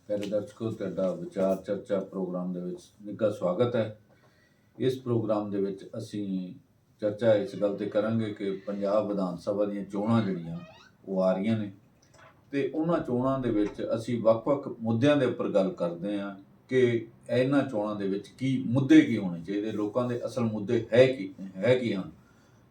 प्यारे दर्शकों, ਤੁਹਾਡਾ ਵਿਚਾਰ ਚਰਚਾ ਪ੍ਰੋਗਰਾਮ ਦੇ ਵਿੱਚ ਨਿੱਘਾ ਸਵਾਗਤ ਹੈ। ਇਸ ਪ੍ਰੋਗਰਾਮ ਦੇ ਵਿੱਚ ਅਸੀਂ ਚਰਚਾ ਇਸ ਗੱਲ ਤੇ ਕਰਾਂਗੇ ਕਿ ਪੰਜਾਬ ਵਿਧਾਨ ਸਭਾ ਦੀਆਂ ਚੋਣਾਂ ਜਿਹੜੀਆਂ ਉਹ ਆ ਰਹੀਆਂ ਨੇ ਤੇ ਉਹਨਾਂ ਚੋਣਾਂ ਦੇ ਵਿੱਚ ਅਸੀਂ ਵੱਖ-ਵੱਖ ਮੁੱਦਿਆਂ ਦੇ ਉੱਪਰ ਗੱਲ ਕਰਦੇ ਹਾਂ ਕਿ ਇਹਨਾਂ ਚੋਣਾਂ ਦੇ ਵਿੱਚ ਕੀ ਮੁੱਦੇ ਕੀ ਹੋਣੇ ਚਾਹੀਦੇ, ਲੋਕਾਂ ਦੇ ਅਸਲ ਮੁੱਦੇ ਹੈ ਕੀ ਹਨ।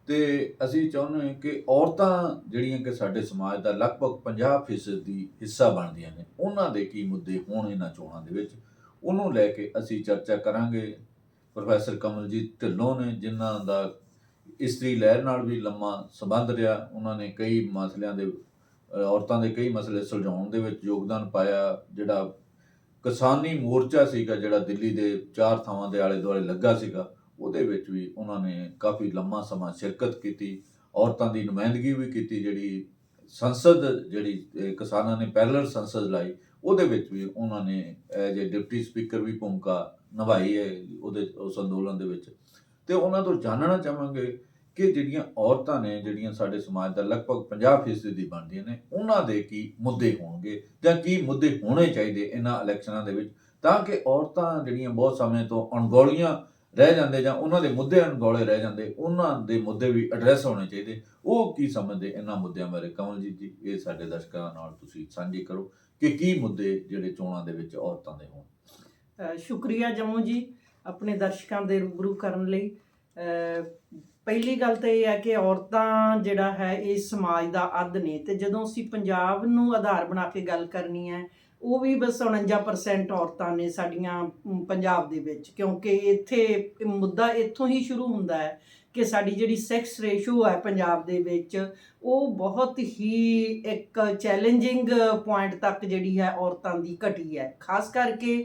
ਤੇ ਅਸੀਂ ਚਾਹੁੰਦੇ ਹਾਂ ਕਿ ਔਰਤਾਂ ਜਿਹੜੀਆਂ ਕਿ ਸਾਡੇ ਸਮਾਜ ਦਾ ਲਗਭਗ 50% ਦੀ ਹਿੱਸਾ ਬਣਦੀਆਂ ਨੇ, ਉਹਨਾਂ ਦੇ ਕੀ ਮੁੱਦੇ ਹੋਣ ਇਹਨਾਂ ਚੋਣਾਂ ਦੇ ਵਿੱਚ, ਉਹਨੂੰ ਲੈ ਕੇ ਅਸੀਂ ਚਰਚਾ ਕਰਾਂਗੇ। ਪ੍ਰੋਫੈਸਰ ਕਮਲਜੀਤ ਢਿੱਲੋਂ ਨੇ, ਜਿਨ੍ਹਾਂ ਦਾ ਇਸਤਰੀ ਲਹਿਰ ਨਾਲ ਵੀ ਲੰਮਾ ਸੰਬੰਧ ਰਿਹਾ। ਉਹਨਾਂ ਨੇ ਕਈ ਮਸਲਿਆਂ ਦੇ ਔਰਤਾਂ ਦੇ ਕਈ ਮਸਲੇ ਸੁਲਝਾਉਣ ਦੇ ਵਿੱਚ ਯੋਗਦਾਨ ਪਾਇਆ। ਜਿਹੜਾ ਕਿਸਾਨੀ ਮੋਰਚਾ ਸੀਗਾ, ਜਿਹੜਾ ਦਿੱਲੀ ਦੇ 4 ਥਾਵਾਂ ਦੇ ਆਲੇ ਦੁਆਲੇ ਲੱਗਾ ਸੀਗਾ, ਉਹਦੇ ਵਿੱਚ ਵੀ ਉਹਨਾਂ ਨੇ ਕਾਫੀ ਲੰਮਾ ਸਮਾਂ ਸ਼ਿਰਕਤ ਕੀਤੀ। ਔਰਤਾਂ ਦੀ ਨੁਮਾਇੰਦਗੀ ਵੀ ਕੀਤੀ। ਜਿਹੜੀ ਸੰਸਦ ਜਿਹੜੀ ਕਿਸਾਨਾਂ ਨੇ ਪੈਰਲਲ ਸੰਸਦ ਲਾਈ, ਉਹਦੇ ਵਿੱਚ ਵੀ ਉਹਨਾਂ ਨੇ ਐਜ ਏ ਡਿਪਟੀ ਸਪੀਕਰ ਵੀ ਭੂਮਿਕਾ ਨਿਭਾਈ ਹੈ ਉਸ ਅੰਦੋਲਨ ਦੇ ਵਿੱਚ। ਤੇ ਉਹਨਾਂ ਤੋਂ ਜਾਣਨਾ ਚਾਹਾਂਗੇ ਕਿ ਜਿਹੜੀਆਂ ਔਰਤਾਂ ਨੇ, ਜਿਹੜੀਆਂ ਸਾਡੇ ਸਮਾਜ ਦਾ ਲਗਭਗ 50% ਦੀ ਬਣਦੀਆਂ ਨੇ, ਉਹਨਾਂ ਦੇ ਕੀ ਮੁੱਦੇ ਹੋਣਗੇ ਜਾਂ ਕੀ ਮੁੱਦੇ ਹੋਣੇ ਚਾਹੀਦੇ ਇਹਨਾਂ ਇਲੈਕਸ਼ਨਾਂ ਦੇ ਵਿੱਚ, ਤਾਂ ਕਿ ਔਰਤਾਂ ਜਿਹੜੀਆਂ ਬਹੁਤ ਸਮੇਂ ਤੋਂ ਅਣਗੌਲੀਆਂ ਰਹਿ ਜਾਂਦੇ ਜਾਂ ਉਹਨਾਂ ਦੇ ਮੁੱਦੇ ਅਣਗੌਲੇ ਰਹਿ ਜਾਂਦੇ, ਉਹਨਾਂ ਦੇ ਮੁੱਦੇ ਵੀ ਐਡਰੈਸ ਹੋਣੇ ਚਾਹੀਦੇ। ਉਹ ਕੀ ਸਮਝਦੇ ਇਹਨਾਂ ਮੁੱਦਿਆਂ ਬਾਰੇ? ਕਮਲਜੀਤ ਜੀ, ਇਹ ਸਾਡੇ ਦਰਸ਼ਕਾਂ ਨਾਲ ਤੁਸੀਂ ਸਾਂਝੀ ਕਰੋ ਕਿ ਕੀ ਮੁੱਦੇ ਜਿਹੜੇ ਚੋਣਾਂ ਦੇ ਵਿੱਚ ਔਰਤਾਂ ਦੇ ਹੋਣ। ਸ਼ੁਕਰੀਆ ਜੰਮੂ ਜੀ, ਆਪਣੇ ਦਰਸ਼ਕਾਂ ਦੇ ਰੂਬਰੂ ਕਰਨ ਲਈ। ਪਹਿਲੀ ਗੱਲ ਤਾਂ ਇਹ ਹੈ ਕਿ ਔਰਤਾਂ ਜਿਹੜਾ ਹੈ ਇਹ ਸਮਾਜ ਦਾ ਅੱਧ ਨੇ, ਤੇ ਜਦੋਂ ਅਸੀਂ ਪੰਜਾਬ ਨੂੰ ਆਧਾਰ ਬਣਾ ਕੇ ਗੱਲ ਕਰਨੀ ਹੈ, ਉਹ ਵੀ ਬਸ 49% ਔਰਤਾਂ ਨੇ ਸਾਡੀਆਂ ਪੰਜਾਬ ਦੇ ਵਿੱਚ, ਕਿਉਂਕਿ ਇੱਥੇ ਮੁੱਦਾ ਇੱਥੋਂ ਹੀ ਸ਼ੁਰੂ ਹੁੰਦਾ ਹੈ ਕਿ ਸਾਡੀ ਜਿਹੜੀ ਸੈਕਸ ਰੇਸ਼ੋ ਹੈ ਪੰਜਾਬ ਦੇ ਵਿੱਚ, ਉਹ ਬਹੁਤ ਹੀ ਇੱਕ ਚੈਲੰਜਿੰਗ ਪੁਆਇੰਟ ਤੱਕ ਜਿਹੜੀ ਹੈ ਔਰਤਾਂ ਦੀ ਘਟੀ ਹੈ। ਖਾਸ ਕਰਕੇ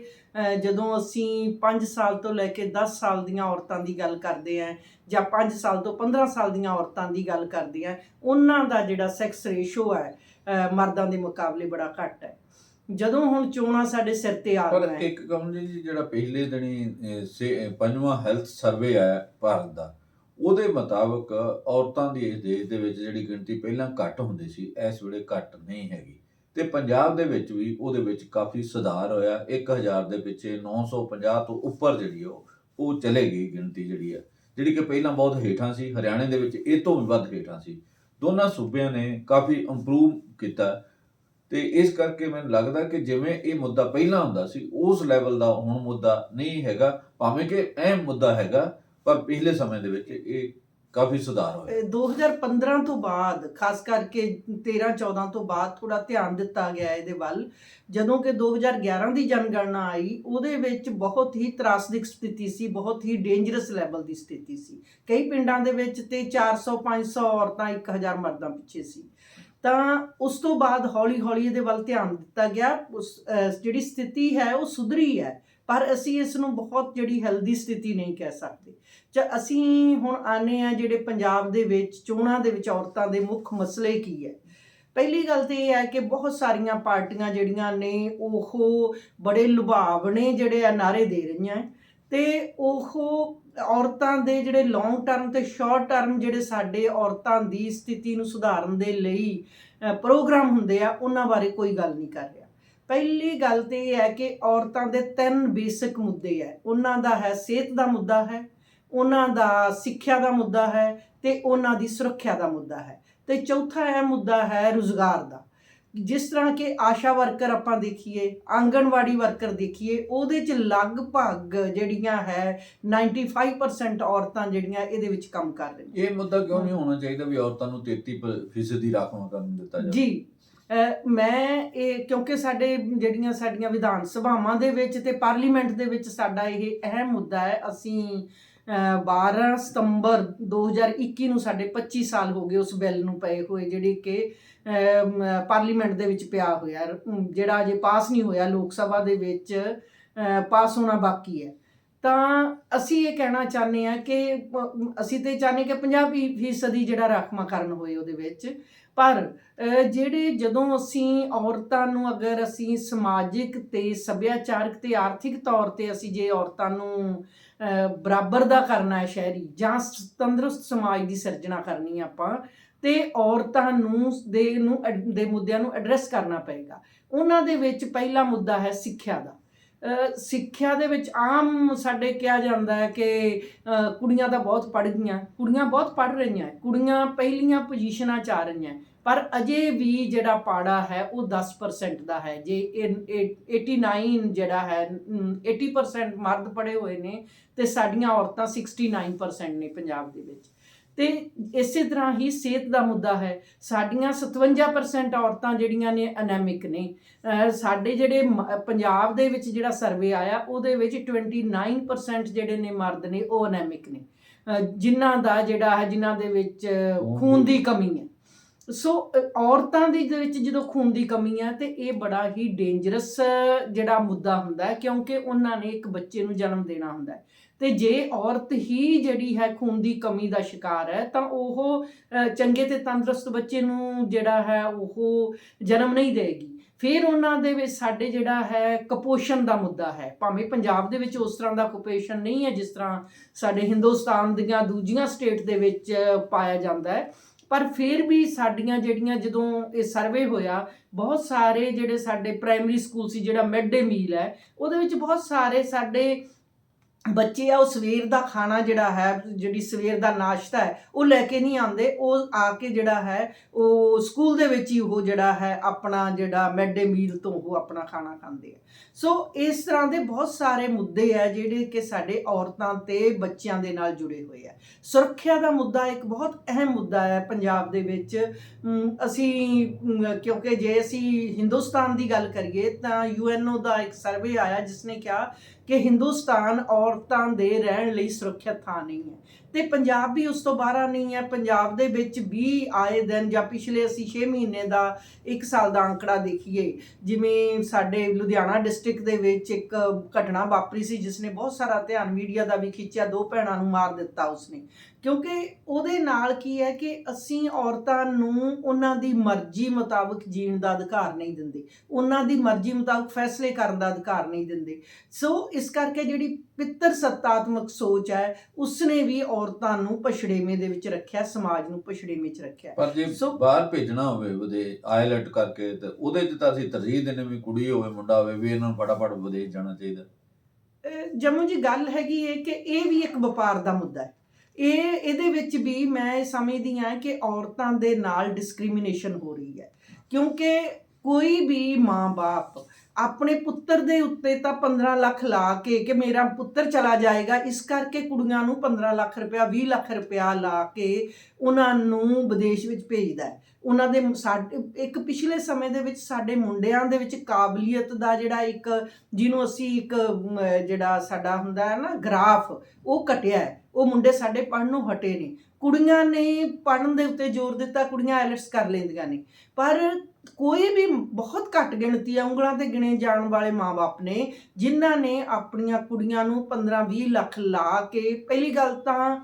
ਜਦੋਂ ਅਸੀਂ 5 ਸਾਲ ਤੋਂ ਲੈ ਕੇ 10 ਸਾਲ ਦੀਆਂ ਔਰਤਾਂ ਦੀ ਗੱਲ ਕਰਦੇ ਹਾਂ ਜਾਂ 5 ਸਾਲ ਤੋਂ 15 ਸਾਲ ਦੀਆਂ ਔਰਤਾਂ ਦੀ ਗੱਲ ਕਰਦੇ ਹਾਂ, ਉਹਨਾਂ ਦਾ ਜਿਹੜਾ ਸੈਕਸ ਰੇਸ਼ੋ ਹੈ ਮਰਦਾਂ ਦੇ ਮੁਕਾਬਲੇ ਬੜਾ ਘੱਟ ਹੈ। ਜਦੋਂ ਹੁਣ ਚੋਣਾਂ ਸਾਡੇ ਸਿਰ ਤੇ ਆ ਪਰ ਗਈਆਂ, ਇੱਕ ਕਮਲ ਜੀ, ਜਿਹੜਾ ਪਹਿਲੇ ਦਿਨੀ 5ਵਾਂ ਹੈਲਥ ਸਰਵੇ ਆਇਆ ਭਾਰਤ ਦਾ, ਉਹਦੇ ਮੁਤਾਬਕ ਔਰਤਾਂ ਦੀ ਇਸ ਦੇਸ਼ ਦੇ ਵਿੱਚ ਜਿਹੜੀ ਗਿਣਤੀ ਪਹਿਲਾਂ ਘੱਟ ਹੁੰਦੀ ਸੀ, ਇਸ ਵੇਲੇ ਘੱਟ ਨਹੀਂ ਹੈਗੀ। ਤੇ ਪੰਜਾਬ ਦੇ ਵਿੱਚ ਵੀ ਉਹਦੇ ਵਿੱਚ ਕਾਫੀ ਸੁਧਾਰ ਹੋਇਆ। 1000 ਦੇ ਪਿੱਛੇ 950 ਤੋਂ ਉੱਪਰ ਜਿਹੜੀ ਉਹ ਚਲੇ ਗਈ ਗਿਣਤੀ, ਜਿਹੜੀ ਕਿ ਪਹਿਲਾਂ ਬਹੁਤ ਹੇਠਾਂ ਸੀ। ਹਰਿਆਣੇ ਦੇ ਵਿੱਚ ਇਹ ਤੋਂ ਵੀ ਵੱਧ ਹੇਠਾਂ ਸੀ। ਦੋਨਾਂ ਸੂਬਿਆਂ ਨੇ ਕਾਫੀ ਇੰਪਰੂਵ ਕੀਤਾ। ਤੇ ਇਸ ਕਰਕੇ ਮੈਨੂੰ ਲੱਗਦਾ ਕਿ ਜਿਵੇਂ ਇਹ ਮੁੱਦਾ ਪਹਿਲਾਂ ਹੁੰਦਾ ਸੀ, ਉਸ ਲੈਵਲ ਦਾ ਹੁਣ ਮੁੱਦਾ ਨਹੀਂ ਹੈਗਾ, ਭਾਵੇਂ ਕਿ ਅਹਿਮ ਮੁੱਦਾ ਹੈਗਾ, ਪਰ ਪਿਛਲੇ ਸਮੇਂ ਦੇ ਵਿੱਚ ਇਹ ਕਾਫੀ ਸੁਧਾਰ ਹੋਇਆ। 2015 ਤੋਂ ਬਾਅਦ, ਖਾਸ ਕਰਕੇ 13-14 ਤੋਂ ਬਾਅਦ ਥੋੜਾ ਧਿਆਨ ਦਿੱਤਾ ਗਿਆ ਇਹਦੇ ਵੱਲ। ਜਦੋਂ ਕਿ 2011 ਦੀ ਜਨਗਣਨਾ ਆਈ, ਉਹਦੇ ਵਿੱਚ ਬਹੁਤ ਹੀ ਤਰਾਸਦਿਕ ਸਥਿਤੀ ਸੀ, ਬਹੁਤ ਹੀ ਡੇਂਜਰਸ ਲੈਵਲ ਦੀ ਸਥਿਤੀ ਸੀ। ਕਈ ਪਿੰਡਾਂ ਦੇ ਵਿੱਚ ਤੇ 400-500 ਔਰਤਾਂ 1000 ਮਰਦਾਂ ਪਿੱਛੇ ਸੀ। ਤਾਂ ਉਸ ਤੋਂ ਬਾਅਦ ਹੌਲੀ ਹੌਲੀ ਇਹਦੇ ਵੱਲ ਧਿਆਨ ਦਿੱਤਾ ਗਿਆ। ਜਿਹੜੀ ਸਥਿਤੀ ਹੈ ਉਹ ਸੁਧਰੀ ਹੈ, ਪਰ ਅਸੀਂ ਇਸ ਨੂੰ ਬਹੁਤ ਜਿਹੜੀ ਹੈਲਦੀ ਸਥਿਤੀ ਨਹੀਂ ਕਹਿ ਸਕਦੇ। ਅਸੀਂ ਹੁਣ ਆਨੇ ਆ ਜਿਹੜੇ ਪੰਜਾਬ ਦੇ ਵਿੱਚ ਚੋਣਾਂ ਦੇ ਵਿੱਚ ਔਰਤਾਂ ਦੇ ਮੁੱਖ ਮਸਲੇ ਕੀ ਹੈ। ਪਹਿਲੀ ਗੱਲ ਤਾਂ ਇਹ ਹੈ ਕਿ ਬਹੁਤ ਸਾਰੀਆਂ ਪਾਰਟੀਆਂ ਜਿਹੜੀਆਂ ਨੇ ਉਹ ਬੜੇ ਲੁਭਾਵਣੇ ਜਿਹੜੇ ਆ ਨਾਅਰੇ ਦੇ ਰਹੀਆਂ ਹੈ, ਤੇ ਉਹ ਔਰਤਾਂ ਦੇ ਜਿਹੜੇ ਲੌਂਗ ਟਰਮ ਤੇ ਸ਼ਾਰਟ ਟਰਮ ਜਿਹੜੇ ਸਾਡੇ ਔਰਤਾਂ ਦੀ ਸਥਿਤੀ ਨੂੰ ਸੁਧਾਰਨ ਦੇ ਲਈ ਪ੍ਰੋਗਰਾਮ ਹੁੰਦੇ ਆ, ਉਹਨਾਂ ਬਾਰੇ ਕੋਈ ਗੱਲ ਨਹੀਂ ਕਰ ਰਿਹਾ। ਪਹਿਲੀ ਗੱਲ ਤਾਂ ਇਹ ਹੈ ਕਿ ਔਰਤਾਂ ਦੇ 3 ਬੇਸਿਕ ਮੁੱਦੇ ਹੈ। ਉਹਨਾਂ ਦਾ ਹੈ ਸਿਹਤ ਦਾ ਮੁੱਦਾ ਹੈ, ਉਹਨਾਂ ਦਾ ਸਿੱਖਿਆ ਦਾ ਮੁੱਦਾ ਹੈ, ਤੇ ਉਹਨਾਂ ਦੀ ਸੁਰੱਖਿਆ ਦਾ ਮੁੱਦਾ ਹੈ, ਤੇ ਚੌਥਾ ਇਹ ਮੁੱਦਾ ਹੈ ਰੁਜ਼ਗਾਰ ਦਾ। ਜਿਸ ਤਰ੍ਹਾਂ ਕਿ ਆਸ਼ਾ ਵਰਕਰ ਆਪਾਂ ਦੇਖੀਏ, ਆਂਗਣਵਾੜੀ ਵਰਕਰ ਦੇਖੀਏ, ਉਹਦੇ 'ਚ ਲਗਭਗ ਜਿਹੜੀਆਂ ਹੈ 95% ਔਰਤਾਂ ਜਿਹੜੀਆਂ ਇਹਦੇ ਵਿੱਚ ਕੰਮ ਕਰ ਰਹੀਆਂ। ਇਹ ਮੁੱਦਾ ਕਿਉਂ ਨਹੀਂ ਹੋਣਾ ਚਾਹੀਦਾ ਵੀ ਔਰਤਾਂ ਨੂੰ 33% ਦੀ ਰਾਖਵਾਂਕਰਨ ਦਿੱਤਾ ਜਾਵੇ? ਜੀ, ਮੈਂ ਇਹ ਕਿਉਂਕਿ ਸਾਡੀਆਂ ਵਿਧਾਨ ਸਭਾਵਾਂ ਦੇ ਵਿੱਚ ਤੇ ਪਾਰਲੀਮੈਂਟ ਦੇ ਵਿੱਚ ਸਾਡਾ ਇਹ ਅਹਿਮ ਮੁੱਦਾ ਹੈ। ਅਸੀਂ 12 ਸਤੰਬਰ 2021 ਨੂੰ ਸਾਡੇ 25 ਸਾਲ ਹੋ ਗਏ ਉਸ ਬਿੱਲ ਨੂੰ ਪਏ ਹੋਏ, ਜਿਹੜੀ ਕਿ ਪਾਰਲੀਮੈਂਟ ਦੇ ਵਿੱਚ ਪਿਆ ਹੋਇਆ, ਜਿਹੜਾ ਅਜੇ ਪਾਸ ਨਹੀਂ ਹੋਇਆ, ਲੋਕ ਸਭਾ ਦੇ ਵਿੱਚ ਪਾਸ ਹੋਣਾ ਬਾਕੀ ਹੈ। ਤਾਂ ਅਸੀਂ ਇਹ ਕਹਿਣਾ ਚਾਹੁੰਦੇ ਹਾਂ ਕਿ ਅਸੀਂ ਤਾਂ ਚਾਹੁੰਦੇ ਕਿ 50% ਜਿਹੜਾ ਰਾਖਵਾਂਕਰਨ ਹੋਏ ਉਹਦੇ ਵਿੱਚ। ਪਰ ਜਦੋਂ ਅਸੀਂ ਔਰਤਾਂ ਨੂੰ, ਅਗਰ ਅਸੀਂ ਸਮਾਜਿਕ ਤੇ ਸੱਭਿਆਚਾਰਕ ਤੇ ਆਰਥਿਕ ਤੌਰ ਤੇ ਅਸੀਂ ਜੇ ਔਰਤਾਂ ਨੂੰ ਬਰਾਬਰ ਦਾ ਕਰਨਾ ਹੈ ਸ਼ਹਿਰੀ ਜਾਂ ਤੰਦਰੁਸਤ ਸਮਾਜ ਦੀ ਸਿਰਜਣਾ ਕਰਨੀ ਆਪਾਂ, ਤੇ ਔਰਤਾਂ ਨੂੰ ਦੇ ਮੁੱਦਿਆਂ ਨੂੰ ਐਡਰੈਸ ਕਰਨਾ ਪਏਗਾ। ਉਹਨਾਂ ਦੇ ਵਿੱਚ ਪਹਿਲਾ ਮੁੱਦਾ ਹੈ ਸਿੱਖਿਆ ਦਾ। ਸਿੱਖਿਆ ਦੇ ਵਿੱਚ ਆਮ ਸਾਡੇ ਕਿਹਾ ਜਾਂਦਾ ਹੈ ਕਿ ਕੁੜੀਆਂ ਤਾਂ ਬਹੁਤ ਪੜ੍ਹ ਗਈਆਂ, ਕੁੜੀਆਂ ਬਹੁਤ ਪੜ੍ਹ ਰਹੀਆਂ, ਕੁੜੀਆਂ ਪਹਿਲੀਆਂ ਪੋਜੀਸ਼ਨਾਂ 'ਚ ਆ ਰਹੀਆਂ, ਪਰ ਅਜੇ ਵੀ ਜਿਹੜਾ ਪਾੜਾ ਹੈ ਉਹ 10% ਦਾ ਹੈ। ਜੇ 89 ਜਿਹੜਾ ਹੈ 80% ਮਰਦ ਪੜ੍ਹੇ ਹੋਏ ਨੇ ਤੇ ਸਾਡੀਆਂ ਔਰਤਾਂ 69% ਨੇ ਪੰਜਾਬ ਦੇ ਵਿੱਚ। ਤੇ ਇਸੇ ਤਰ੍ਹਾਂ ਹੀ ਸਿਹਤ ਦਾ ਮੁੱਦਾ ਹੈ। ਸਾਡੀਆਂ 57% ਔਰਤਾਂ ਜਿਹੜੀਆਂ ਨੇ ਅਨੈਮਿਕ ਨੇ। ਸਾਡੇ ਜਿਹੜੇ ਪੰਜਾਬ ਦੇ ਵਿੱਚ ਜਿਹੜਾ ਸਰਵੇ ਆਇਆ ਉਹਦੇ ਵਿੱਚ 29% ਜਿਹੜੇ ਨੇ ਮਰਦ ਨੇ ਉਹ ਅਨੈਮਿਕ ਨੇ, ਜਿਨ੍ਹਾਂ ਦਾ ਜਿਹੜਾ ਹੈ ਜਿਨ੍ਹਾਂ ਦੇ ਵਿੱਚ ਖੂਨ ਦੀ ਕਮੀ ਹੈ। ਸੋ ਔਰਤਾਂ ਦੇ ਵਿੱਚ ਜਦੋਂ ਖੂਨ ਦੀ ਕਮੀ ਹੈ ਤੇ ਇਹ ਬੜਾ ਹੀ ਡੇਂਜਰਸ ਜਿਹੜਾ ਮੁੱਦਾ ਹੁੰਦਾ ਹੈ, ਕਿਉਂਕਿ ਉਹਨਾਂ ਨੇ ਇੱਕ ਬੱਚੇ ਨੂੰ ਜਨਮ ਦੇਣਾ ਹੁੰਦਾ ਹੈ ਤੇ ਜੇ ਔਰਤ ਹੀ ਜਿਹੜੀ ਹੈ ਖੂਨ ਦੀ ਕਮੀ ਦਾ ਸ਼ਿਕਾਰ ਹੈ ਤਾਂ ਉਹ ਚੰਗੇ ਤੇ ਤੰਦਰੁਸਤ ਬੱਚੇ ਨੂੰ ਜਿਹੜਾ ਹੈ ਉਹ ਜਨਮ ਨਹੀਂ ਦੇਗੀ। ਫਿਰ ਉਹਨਾਂ ਦੇ ਵਿੱਚ ਸਾਡੇ ਜਿਹੜਾ ਹੈ ਕੁਪੋਸ਼ਣ ਦਾ ਮੁੱਦਾ ਹੈ। ਭਾਵੇਂ ਪੰਜਾਬ ਦੇ ਵਿੱਚ ਉਸ ਤਰ੍ਹਾਂ ਦਾ ਕੁਪੋਸ਼ਣ ਨਹੀਂ ਹੈ ਜਿਸ ਤਰ੍ਹਾਂ ਸਾਡੇ ਹਿੰਦੁਸਤਾਨ ਦੀਆਂ ਦੂਜੀਆਂ ਸਟੇਟ ਦੇ ਵਿੱਚ ਪਾਇਆ ਜਾਂਦਾ ਹੈ, ਪਰ ਫਿਰ ਵੀ ਸਾਡੀਆਂ ਜਿਹੜੀਆਂ ਜਦੋਂ ਇਹ ਸਰਵੇ ਹੋਇਆ, ਬਹੁਤ ਸਾਰੇ ਜਿਹੜੇ ਸਾਡੇ ਪ੍ਰਾਇਮਰੀ ਸਕੂਲ ਸੀ, ਜਿਹੜਾ ਮਿਡ ਡੇ ਮੀਲ ਹੈ ਉਹਦੇ ਵਿੱਚ ਬਹੁਤ ਸਾਰੇ ਸਾਡੇ ਬੱਚੇ ਆ ਉਹ ਸਵੇਰ ਦਾ ਖਾਣਾ ਜਿਹੜਾ ਹੈ, ਜਿਹੜੀ ਸਵੇਰ ਦਾ ਨਾਸ਼ਤਾ ਹੈ ਉਹ ਲੈ ਕੇ ਨਹੀਂ ਆਉਂਦੇ, ਉਹ ਆ ਕੇ ਜਿਹੜਾ ਹੈ ਉਹ ਸਕੂਲ ਦੇ ਵਿੱਚ ਹੀ ਉਹ ਜਿਹੜਾ ਹੈ ਆਪਣਾ ਜਿਹੜਾ ਮਿਡ ਡੇ ਮੀਲ ਤੋਂ ਉਹ ਆਪਣਾ ਖਾਣਾ ਖਾਂਦੇ ਆ। ਸੋ ਇਸ ਤਰ੍ਹਾਂ ਦੇ ਬਹੁਤ ਸਾਰੇ ਮੁੱਦੇ ਆ ਜਿਹੜੇ ਕਿ ਸਾਡੇ ਔਰਤਾਂ ਤੇ ਬੱਚਿਆਂ ਦੇ ਨਾਲ ਜੁੜੇ ਹੋਏ ਆ। ਸੁਰੱਖਿਆ ਦਾ ਮੁੱਦਾ ਇੱਕ ਬਹੁਤ ਅਹਿਮ ਮੁੱਦਾ ਹੈ ਪੰਜਾਬ ਦੇ ਵਿੱਚ। ਅਸੀਂ ਕਿਉਂਕਿ ਜੇ ਅਸੀਂ ਹਿੰਦੁਸਤਾਨ ਦੀ ਗੱਲ ਕਰੀਏ ਤਾਂ UNO ਦਾ ਇੱਕ ਸਰਵੇ ਆਇਆ ਜਿਸ ਨੇ ਕਿਹਾ ਕਿ ਹਿੰਦੁਸਤਾਨ ਔਰਤਾਂ ਦੇ ਰਹਿਣ ਲਈ ਸੁਰੱਖਿਅਤ ਥਾਂ ਨਹੀਂ ਹੈ ਤੇ ਪੰਜਾਬ ਵੀ ਉਸ ਤੋਂ ਬਾਹਰ ਨਹੀਂ ਹੈ। ਪੰਜਾਬ ਦੇ ਵਿੱਚ ਵੀ ਆਏ ਦਿਨ ਜਾਂ ਪਿਛਲੇ ਅਸੀਂ 6 ਮਹੀਨੇ ਦਾ 1 ਸਾਲ ਦਾ ਅੰਕੜਾ ਦੇਖੀਏ, ਜਿਵੇਂ ਸਾਡੇ ਲੁਧਿਆਣਾ ਡਿਸਟ੍ਰਿਕਟ ਦੇ ਵਿੱਚ ਇੱਕ ਘਟਨਾ ਵਾਪਰੀ ਸੀ ਜਿਸ ਨੇ ਬਹੁਤ ਸਾਰਾ ਧਿਆਨ ਮੀਡੀਆ ਦਾ ਵੀ ਖਿੱਚਿਆ। 2 ਭੈਣਾਂ ਨੂੰ ਮਾਰ ਦਿੱਤਾ ਉਸਨੇ, ਕਿਉਂਕਿ ਉਹਦੇ ਨਾਲ ਕੀ ਹੈ ਕਿ ਅਸੀਂ ਔਰਤਾਂ ਨੂੰ ਉਹਨਾਂ ਦੀ ਮਰਜ਼ੀ ਮੁਤਾਬਕ ਜੀਣ ਦਾ ਅਧਿਕਾਰ ਨਹੀਂ ਦਿੰਦੇ, ਉਹਨਾਂ ਦੀ ਮਰਜ਼ੀ ਮੁਤਾਬਕ ਫੈਸਲੇ ਕਰਨ ਦਾ ਅਧਿਕਾਰ ਨਹੀਂ ਦਿੰਦੇ। ਸੋ ਇਸ ਕਰਕੇ ਜਿਹੜੀ ਪਿੱਤਰ ਸੱਤਾਤਮਕ ਸੋਚ ਹੈ ਉਸਨੇ ਵੀ ਔਰਤਾਂ ਨੂੰ ਪਛੜੇਵੇਂ ਦੇ ਵਿੱਚ ਰੱਖਿਆ, ਸਮਾਜ ਨੂੰ ਪਛੜੇਵੇਂ 'ਚ ਰੱਖਿਆ। ਪਰ ਜੇ ਬਾਹਰ ਭੇਜਣਾ ਹੋਵੇ ਉਹਦੇ ਆਇਲਟ ਕਰਕੇ ਤੇ ਉਹਦੇ 'ਚ ਤਾਂ ਅਸੀਂ ਤਰਜੀਹ ਦਿੰਦੇ ਵੀ ਕੁੜੀ ਹੋਵੇ ਮੁੰਡਾ ਹੋਵੇ ਵੀ ਇਹਨਾਂ ਨੂੰ ਫਟਾਫਟ ਵਿਦੇਸ਼ ਜਾਣਾ ਚਾਹੀਦਾ। ਜੰਮੂ ਜੀ ਗੱਲ ਹੈਗੀ ਹੈ ਕਿ ਇਹ ਵੀ ਇੱਕ ਵਪਾਰ ਦਾ ਮੁੱਦਾ ਹੈ। ਇਹਦੇ ਵਿੱਚ ਵੀ ਮੈਂ ਸਮਝਦੀ ਹਾਂ ਕਿ ਔਰਤਾਂ ਦੇ ਨਾਲ ਡਿਸਕ੍ਰਿਮੀਨੇਸ਼ਨ ਹੋ ਰਹੀ ਹੈ, ਕਿਉਂਕਿ ਕੋਈ ਵੀ ਮਾਂ-ਬਾਪ ਆਪਣੇ ਪੁੱਤਰ ਦੇ ਉੱਤੇ ਤਾਂ 15 ਲੱਖ ਲਾ ਕੇ ਕਿ ਮੇਰਾ ਪੁੱਤਰ ਚਲਾ ਜਾਏਗਾ, ਇਸ ਕਰਕੇ ਕੁੜੀਆਂ ਨੂੰ 15 ਲੱਖ ਰੁਪਇਆ 20 ਲੱਖ ਰੁਪਇਆ ਲਾ ਕੇ ਉਹਨਾਂ ਨੂੰ ਵਿਦੇਸ਼ ਵਿੱਚ ਭੇਜਦਾ ਹੈ। ਉਹਨਾਂ ਦੇ ਸਾਡੇ ਇੱਕ ਪਿਛਲੇ ਸਮੇਂ ਦੇ ਵਿੱਚ ਸਾਡੇ ਮੁੰਡਿਆਂ ਦੇ ਵਿੱਚ ਕਾਬਲੀਅਤ ਦਾ ਜਿਹੜਾ ਇੱਕ ਜਿਹਨੂੰ ਅਸੀਂ ਇੱਕ ਜਿਹੜਾ ਸਾਡਾ ਹੁੰਦਾ ਹੈ ਨਾ ਗ੍ਰਾਫ, ਉਹ ਘਟਿਆ ਹੈ। ਉਹ ਮੁੰਡੇ ਸਾਡੇ ਪੜ੍ਹਨ ਨੂੰ ਹਟੇ ਨੇ, ਕੁੜੀਆਂ ਨੇ ਪੜ੍ਹਨ ਦੇ ਉੱਤੇ ਜ਼ੋਰ ਦਿੱਤਾ, ਕੁੜੀਆਂ ਆਇਲਟਸ ਕਰ ਲੈਂਦੀਆਂ ਨੇ, ਪਰ ਕੋਈ ਵੀ ਬਹੁਤ ਘੱਟ ਗਿਣਤੀ ਆ, ਉਂਗਲਾਂ ਤੇ ਗਿਣੇ ਜਾਣ ਵਾਲੇ ਮਾਂ-ਬਾਪ ਨੇ ਜਿਨ੍ਹਾਂ ਨੇ ਆਪਣੀਆਂ ਕੁੜੀਆਂ ਨੂੰ 15-20 ਲੱਖ ਲਾ ਕੇ। ਪਹਿਲੀ ਗੱਲ ਤਾਂ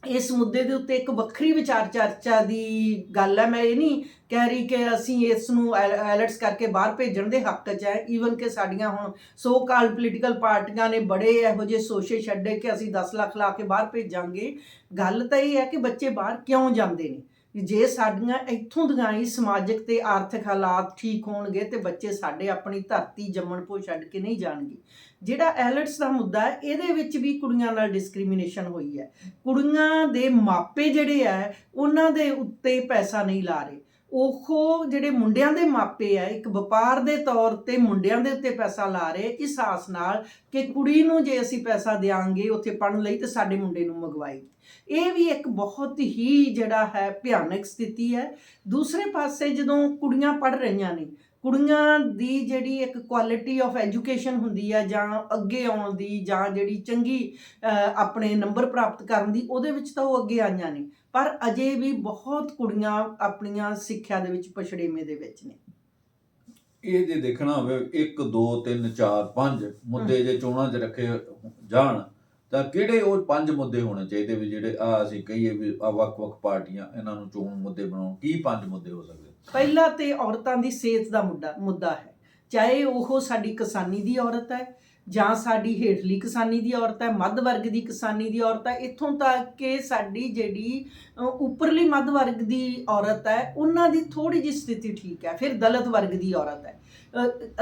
ਇਸ ਮੁੱਦੇ ਦੇ ਉੱਤੇ ਇੱਕ ਵੱਖਰੀ ਵਿਚਾਰ ਚਰਚਾ ਦੀ ਗੱਲ ਹੈ। ਮੈਂ ਇਹ ਨਹੀਂ ਕਹਿ ਰਹੀ ਕਿ ਅਸੀਂ ਇਸ ਨੂੰ ਆਇਲਟਸ ਕਰਕੇ ਬਾਹਰ ਭੇਜਣ ਦੇ ਹੱਕ 'ਚ ਹੈ। ਈਵਨ ਕਿ ਸਾਡੀਆਂ ਹੁਣ ਸੋ ਕਾਲਡ ਪੋਲੀਟੀਕਲ ਪਾਰਟੀਆਂ ਨੇ ਬੜੇ ਇਹੋ ਜਿਹੇ ਸੋਚੇ ਛੱਡੇ ਕਿ ਅਸੀਂ 10 ਲੱਖ ਲਾ ਕੇ ਬਾਹਰ ਭੇਜਾਂਗੇ। ਗੱਲ ਤਾਂ ਇਹ ਹੈ ਕਿ ਬੱਚੇ ਬਾਹਰ ਕਿਉਂ ਜਾਂਦੇ ਨੇ। ਜੇ ਸਾਡੀਆਂ ਇੱਥੋਂ ਦੀਆਂ ਹੀ ਸਮਾਜਿਕ ਤੇ ਆਰਥਿਕ ਹਾਲਾਤ ਠੀਕ ਹੋਣਗੇ ਤੇ ਬੱਚੇ ਸਾਡੇ ਆਪਣੀ ਧਰਤੀ ਜੰਮਣ ਪੋ ਛੱਡ ਕੇ ਨਹੀਂ ਜਾਣਗੇ। ਜਿਹੜਾ ਆਇਲਟਸ ਦਾ ਮੁੱਦਾ ਹੈ ਇਹਦੇ ਵਿੱਚ ਵੀ ਕੁੜੀਆਂ ਨਾਲ ਡਿਸਕ੍ਰਿਮੀਨੇਸ਼ਨ ਹੋਈ ਹੈ। ਕੁੜੀਆਂ ਦੇ ਮਾਪੇ ਜਿਹੜੇ ਹੈ ਉਹਨਾਂ ਦੇ ਉੱਤੇ ਪੈਸਾ ਨਹੀਂ ਲਾ ਰਹੇ, ਉਹ ਜਿਹੜੇ ਮੁੰਡਿਆਂ ਦੇ ਮਾਪੇ ਆ ਇੱਕ ਵਪਾਰ ਦੇ ਤੌਰ ਤੇ ਮੁੰਡਿਆਂ ਦੇ ਉੱਤੇ ਪੈਸਾ ਲਾ ਰਹੇ, ਇਸ ਆਸ ਨਾਲ ਕਿ ਕੁੜੀ ਨੂੰ ਜੇ ਅਸੀਂ ਪੈਸਾ ਦਿਆਂਗੇ ਉੱਥੇ ਪੜ੍ਹਨ ਲਈ ਤੇ ਸਾਡੇ ਮੁੰਡੇ ਨੂੰ ਮੰਗਵਾਏਗੀ। ਇਹ ਵੀ ਇੱਕ ਬਹੁਤ ਹੀ ਜਿਹੜਾ ਹੈ ਭਿਆਨਕ ਸਥਿਤੀ ਹੈ। ਦੂਸਰੇ ਪਾਸੇ ਜਦੋਂ ਕੁੜੀਆਂ ਪੜ੍ਹ ਰਹੀਆਂ ਨੇ, ਕੁੜੀਆਂ ਦੀ ਜਿਹੜੀ ਇੱਕ ਕੁਆਲਿਟੀ ਆਫ ਐਜੂਕੇਸ਼ਨ ਹੁੰਦੀ ਹੈ ਜਾਂ ਅੱਗੇ ਆਉਣ ਦੀ ਜਾਂ ਜਿਹੜੀ ਚੰਗੀ ਆਪਣੇ ਨੰਬਰ ਪ੍ਰਾਪਤ ਕਰਨ ਦੀ, ਉਹਦੇ ਵਿੱਚ ਤਾਂ ਉਹ ਅੱਗੇ ਆਈਆਂ ਨੇ, ਪਰ ਅਜੇ ਵੀ ਬਹੁਤ ਕੁੜੀਆਂ ਆਪਣੀਆਂ ਸਿੱਖਿਆ ਦੇ ਵਿੱਚ ਪਛੜੇਵੇਂ ਦੇ ਵਿੱਚ ਨੇ। ਇਹ ਜੇ ਦੇਖਣਾ ਹੋਵੇ 1 2 3 4 5 ਮੁੱਦੇ ਜੇ ਚੋਣਾਂ 'ਚ ਰੱਖੇ ਜਾਣ ਤਾਂ ਕਿਹੜੇ ਉਹ 5 ਮੁੱਦੇ ਹੋਣੇ ਚਾਹੀਦੇ ਵੀ ਜਿਹੜੇ ਅਸੀਂ ਕਹੀਏ ਵੀ ਵੱਖ-ਵੱਖ ਪਾਰਟੀਆਂ ਇਹਨਾਂ ਨੂੰ ਚੋਣ ਮੁੱਦੇ ਬਣਾਉਣ? ਕੀ 5 ਮੁੱਦੇ ਹੋ ਸਕਦੇ? ਪਹਿਲਾ ਤੇ ਔਰਤਾਂ ਦੀ ਸਿਹਤ ਦਾ ਮੁੱਦਾ ਹੈ, ਚਾਹੇ ਉਹ ਸਾਡੀ ਕਿਸਾਨੀ ਦੀ ਔਰਤ ਹੈ, ਜਾਂ ਸਾਡੀ ਹੇਠਲੀ ਕਿਸਾਨੀ ਦੀ ਔਰਤ ਹੈ, ਮੱਧ ਵਰਗ ਦੀ ਕਿਸਾਨੀ ਦੀ ਔਰਤ ਹੈ, ਇੱਥੋਂ ਤੱਕ ਕਿ ਸਾਡੀ ਜਿਹੜੀ ਉੱਪਰਲੀ ਮੱਧ ਵਰਗ ਦੀ ਔਰਤ ਹੈ, ਉਹਨਾਂ ਦੀ ਥੋੜ੍ਹੀ ਜਿਹੀ ਸਥਿਤੀ ਠੀਕ ਹੈ। ਫਿਰ ਦਲਿਤ ਵਰਗ ਦੀ ਔਰਤ ਹੈ।